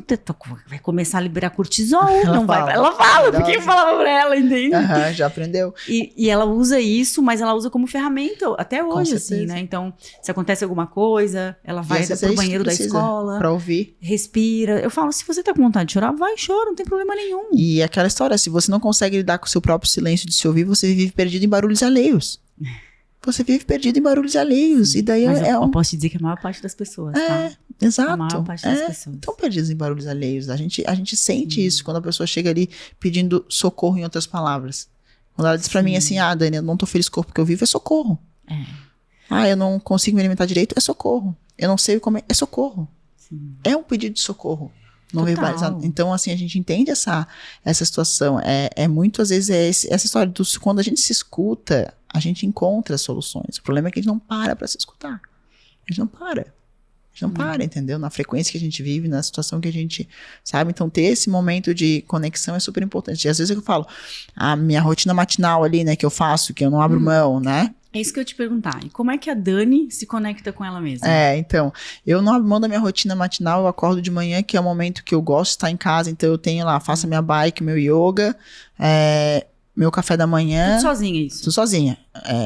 vai começar a liberar cortisol, Ela fala, porque eu falava pra ela, entende? Já aprendeu. E ela usa isso, mas ela usa como ferramenta até hoje, assim, né? Então, se acontece alguma coisa, ela vai pro banheiro da escola. Pra ouvir. Respira. Eu falo, se você tá com vontade de chorar, vai e chora, não tem problema nenhum. E aquela história, se você não consegue lidar com o seu próprio silêncio de se ouvir, você vive perdido em barulhos alheios. Você vive perdido em barulhos alheios. E daí mas eu posso te dizer que a maior parte das pessoas, tá? Exato. A maior parte das pessoas. Estão perdidos em barulhos alheios. A gente sente isso quando a pessoa chega ali pedindo socorro, em outras palavras. Quando ela diz pra mim assim, Dani, eu não tô feliz com o corpo que eu vivo, é socorro. Eu não consigo me alimentar direito, é socorro. Eu não sei comer, é socorro. Sim. É um pedido de socorro. Não verbalizado. Então, assim, a gente entende essa situação. É muito, às vezes, essa história do quando a gente se escuta, a gente encontra soluções. O problema é que a gente não para se escutar. A gente não para. A gente não para, entendeu? Na frequência que a gente vive, na situação que a gente sabe. Então, ter esse momento de conexão é super importante. E às vezes eu falo, a minha rotina matinal ali, né, que eu faço, que eu não abro mão, né? É isso que eu ia te perguntar. E como é que a Dani se conecta com ela mesma? Então, eu não abro mão da minha rotina matinal, eu acordo de manhã, que é o momento que eu gosto de estar em casa, então eu tenho lá, faço a minha bike, meu yoga, meu café da manhã. Tudo sozinha isso? Tudo sozinha.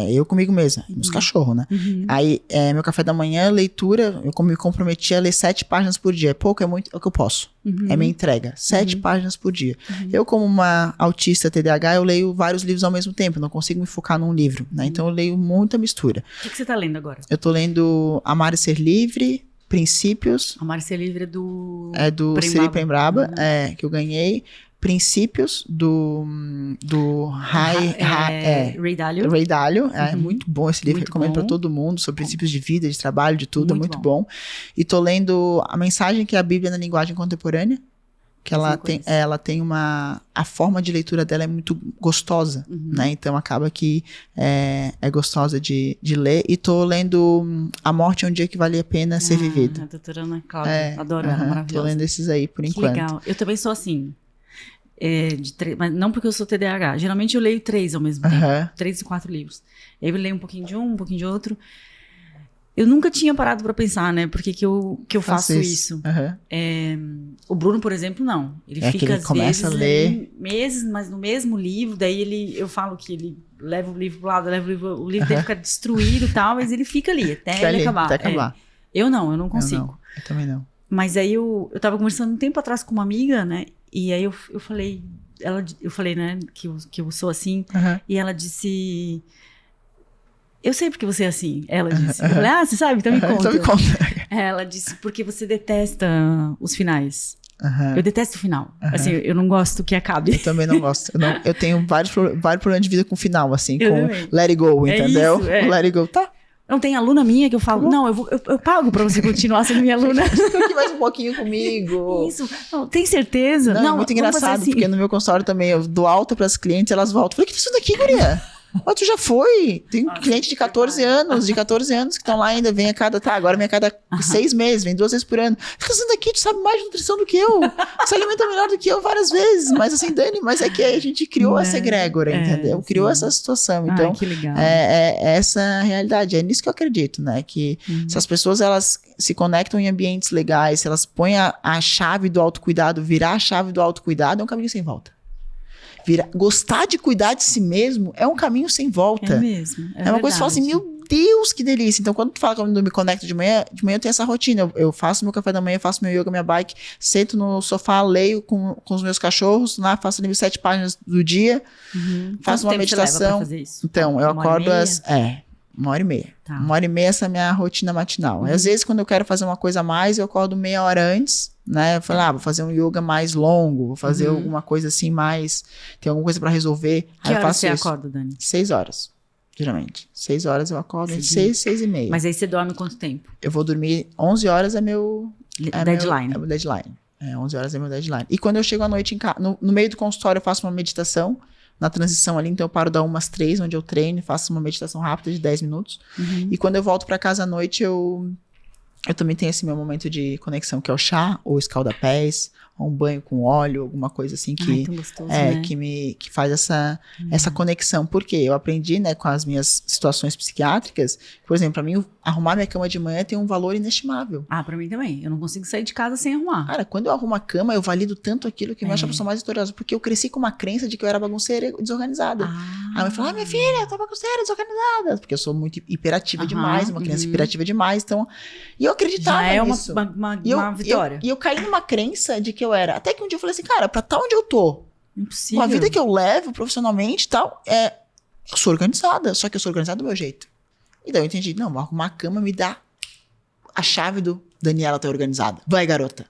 Eu comigo mesma, meus cachorros, né? Aí, meu café da manhã, leitura, eu me comprometi a ler 7 páginas por dia. É pouco, é muito, é o que eu posso. É minha entrega. 7 páginas por dia. Eu, como uma autista TDAH, eu leio vários livros ao mesmo tempo, não consigo me focar num livro, né? Então eu leio muita mistura. O que você tá lendo agora? Eu tô lendo Amar e Ser Livre, Princípios. Amar e Ser Livre é do Siri Prembraba, que eu ganhei. Princípios do Ray Dalio. Ray Dalio, é muito bom esse livro, recomendo para todo mundo, sobre princípios de vida, de trabalho, de tudo, é muito bom. E tô lendo A Mensagem, que é a Bíblia na Linguagem Contemporânea, que ela tem a forma de leitura dela é muito gostosa, né? Então acaba que é gostosa de ler. E tô lendo A Morte é um Dia que Vale a Pena Ser Vivido. A doutora Ana Cláudia, adoro ela, maravilhosa. Tô lendo esses aí por enquanto. Legal, eu também sou assim. Mas não porque eu sou TDAH. Geralmente eu leio 3 ao mesmo tempo. 3 e 4 livros. Eu leio um pouquinho de um pouquinho de outro. Eu nunca tinha parado pra pensar, né? Por que eu faço isso. O Bruno, por exemplo, não. Ele fica, às vezes, a ler meses, mas no mesmo livro. Daí eu falo que ele leva o livro pro lado, o livro dele fica destruído e tal, mas ele fica ali até ele acabar. Eu não consigo. Eu também não. Mas aí eu tava conversando um tempo atrás com uma amiga, né? E aí eu falei, né, que eu sou assim. E ela disse, eu sei porque você é assim. Ela disse. Eu falei, você sabe? Então me conta. Então me conta. Ela disse, porque você detesta os finais. Eu detesto o final. Assim, eu não gosto que acabe. Eu também não gosto. Eu tenho vários problemas de vida com o final, assim, com let it go, entendeu? Isso, o let it go, tá? Não tem aluna minha que eu falo, não, eu pago pra você continuar sendo minha aluna. Fica aqui mais um pouquinho comigo. Isso. Não, tem certeza? Não, é muito engraçado, assim. Porque no meu consultório também eu dou alta pras clientes, elas voltam. Eu falei, que isso daqui, guria? Tu já foi. Tem cliente de 14 anos, que estão lá ainda, vem a cada, agora vem a cada 6 meses, vem 2 vezes por ano. Fica assim daqui, tu sabe mais de nutrição do que eu. Se alimenta melhor do que eu várias vezes. Mas assim, Dani, mas é que a gente criou essa egrégora, entendeu? Criou essa situação. Então, que legal. É essa a realidade. É nisso que eu acredito, né? Que se as pessoas, elas se conectam em ambientes legais, se elas põem a chave do autocuidado, virar a chave do autocuidado, é um caminho sem volta. Gostar de cuidar de si mesmo é um caminho sem volta. É mesmo. É uma coisa que você fala assim, meu Deus, que delícia. Então, quando tu fala que eu me conecto de manhã eu tenho essa rotina. Eu faço meu café da manhã, faço meu yoga, minha bike, sento no sofá, leio com os meus cachorros, lá, faço ali 7 páginas do dia, faço uma meditação. Você leva pra fazer isso? Então, eu acordo às 1h30. Tá. 1h30 essa é a minha rotina matinal. Às vezes, quando eu quero fazer uma coisa a mais, eu acordo meia hora antes, né? Eu falo, vou fazer um yoga mais longo, vou fazer alguma coisa assim mais... Tem alguma coisa pra resolver. Que horas você acorda, Dani? 6 horas, geralmente. 6 horas eu acordo, entre 6 e 6h30. Mas aí você dorme quanto tempo? Eu vou dormir 11 horas é meu... deadline. É meu deadline. 11 horas é meu deadline. E quando eu chego à noite em casa, no meio do consultório eu faço uma meditação, na transição ali, então eu paro da 1 às 3, onde eu treino, faço uma meditação rápida de 10 minutos. E quando eu volto pra casa à noite, eu também tenho esse meu momento de conexão, que é o chá, ou escalda-pés, um banho com óleo, alguma coisa assim que, tão gostoso, né? que faz essa conexão. Porque eu aprendi, né, com as minhas situações psiquiátricas, por exemplo, pra mim, arrumar minha cama de manhã tem um valor inestimável. Pra mim também. Eu não consigo sair de casa sem arrumar. Cara, quando eu arrumo a cama, eu valido tanto aquilo que me acha a pessoa mais vitoriosa, porque eu cresci com uma crença de que eu era bagunceira e desorganizada. Aí a mãe fala, minha filha, eu tô bagunceira, desorganizada. Porque eu sou muito hiperativa demais, uma criança hiperativa demais, então... E eu acreditava nisso. Já é uma vitória. E eu caí numa crença de que eu era. Até que um dia eu falei assim, cara, pra estar onde eu tô, impossível. com a vida que eu levo profissionalmente e tal, eu sou organizada, só que eu sou organizada do meu jeito. E daí eu entendi, não, arrumar a cama me dá a chave do Daniela tá organizada. Vai, garota.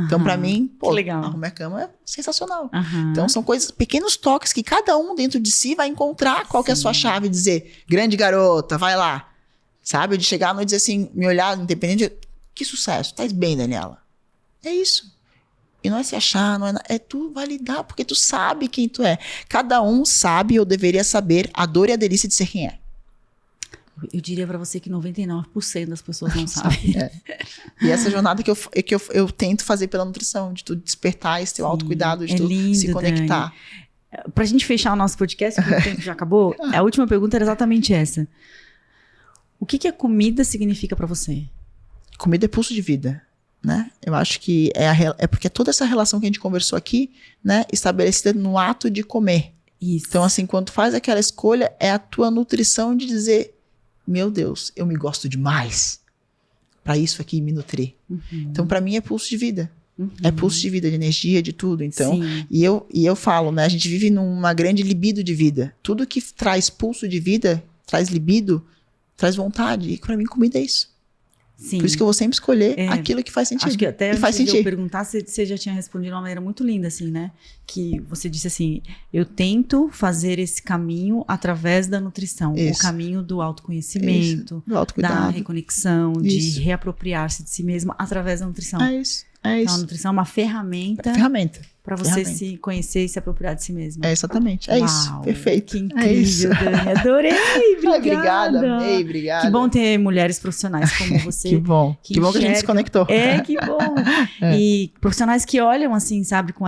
Então, pra mim, arrumar a cama é sensacional. Então, são coisas, pequenos toques que cada um dentro de si vai encontrar qual que é a sua chave e dizer, grande garota, vai lá. Sabe? De chegar à noite e dizer assim, me olhar, independente de... Que sucesso, tá bem, Daniela. É isso. E não é se achar, não é tu validar, porque tu sabe quem tu é. Cada um sabe ou deveria saber a dor e a delícia de ser quem é. Eu diria pra você que 99% das pessoas não sabem. E essa jornada que eu tento fazer pela nutrição, de tu despertar esse teu autocuidado, de tu se conectar. Dani. Pra gente fechar o nosso podcast, porque o tempo já acabou, a última pergunta era exatamente essa. O que a comida significa pra você? Comida é pulso de vida, né? Eu acho que é porque toda essa relação que a gente conversou aqui, né, estabelecida no ato de comer. Isso. Então, assim, quando tu faz aquela escolha, é a tua nutrição de dizer, meu Deus, eu me gosto demais para isso aqui me nutrir. Então, para mim é pulso de vida. É pulso de vida, de energia, de tudo. Então, e eu falo, né, a gente vive numa grande libido de vida. Tudo que traz pulso de vida, traz libido, traz vontade. E para mim, comida é isso. Sim. Por isso que eu vou sempre escolher aquilo que faz sentido. Acho que até antes de eu perguntar, você já tinha respondido de uma maneira muito linda, assim, né? Que você disse assim, eu tento fazer esse caminho através da nutrição. Isso. O caminho do autoconhecimento, do autocuidado, da reconexão, de reapropriar-se de si mesmo através da nutrição. É isso. Então, a nutrição é uma ferramenta. Para você se conhecer e se apropriar de si mesmo. É exatamente. É isso. Perfeito. Que incrível, Dani. Adorei. Obrigada. Amei, obrigada. Que bom ter mulheres profissionais como você. Que bom. Que bom que a gente se conectou. Que bom. E profissionais que olham assim, sabe, com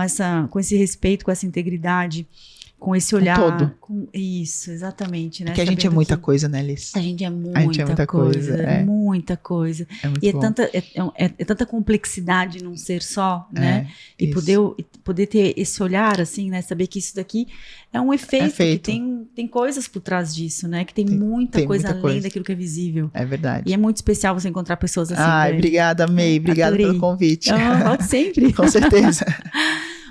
esse respeito, com essa integridade, com esse olhar. Todo. Isso, exatamente. Né? Porque a gente é muita coisa, né, Liz? A gente é muita coisa. Muita coisa. É muito e bom. É tanta complexidade num ser só, né? E poder ter esse olhar, assim, né? Saber que isso daqui é um efeito. Que tem coisas por trás disso, né? Que tem muita coisa além daquilo que é visível. É verdade. E é muito especial você encontrar pessoas assim. Ai, obrigada, amei. Obrigada pelo convite. Volte sempre. Com certeza.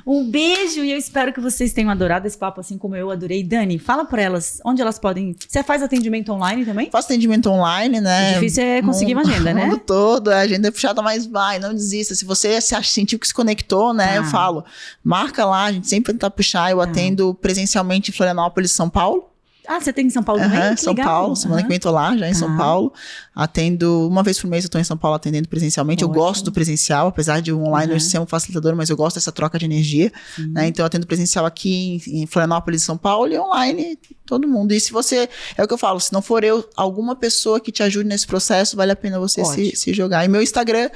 Um beijo e eu espero que vocês tenham adorado esse papo assim como eu adorei. Dani, fala pra elas onde elas podem... Você faz atendimento online também? Faço atendimento online, né? O difícil é conseguir uma agenda, né? O mundo todo, a agenda é puxada, mas vai, não desista. Se você sentiu que se conectou, né? Eu falo, marca lá, a gente sempre tenta puxar. Eu atendo presencialmente em Florianópolis, São Paulo. Ah, você tem em São Paulo também? São Paulo, semana que vem tô lá, já em São Paulo. Atendo, uma vez por mês eu tô em São Paulo atendendo presencialmente. Eu gosto do presencial, apesar de o online hoje ser um facilitador, mas eu gosto dessa troca de energia. Né? Então eu atendo presencial aqui em Florianópolis, São Paulo, e online, todo mundo. E se você, é o que eu falo, se não for alguma pessoa que te ajude nesse processo, vale a pena você se jogar. E meu Instagram,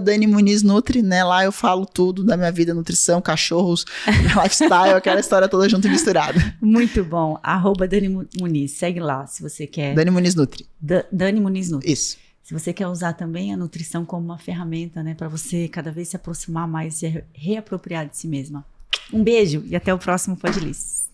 @DaniMunizNutri, né? Lá eu falo tudo da minha vida, nutrição, cachorros, lifestyle, aquela história toda junto e misturada. Muito bom. @Dani Muniz, segue lá se você quer. Dani Muniz Nutri. Dani Muniz Nutri. Isso. Se você quer usar também a nutrição como uma ferramenta, né, para você cada vez se aproximar mais e se reapropriar de si mesma. Um beijo e até o próximo Podliz.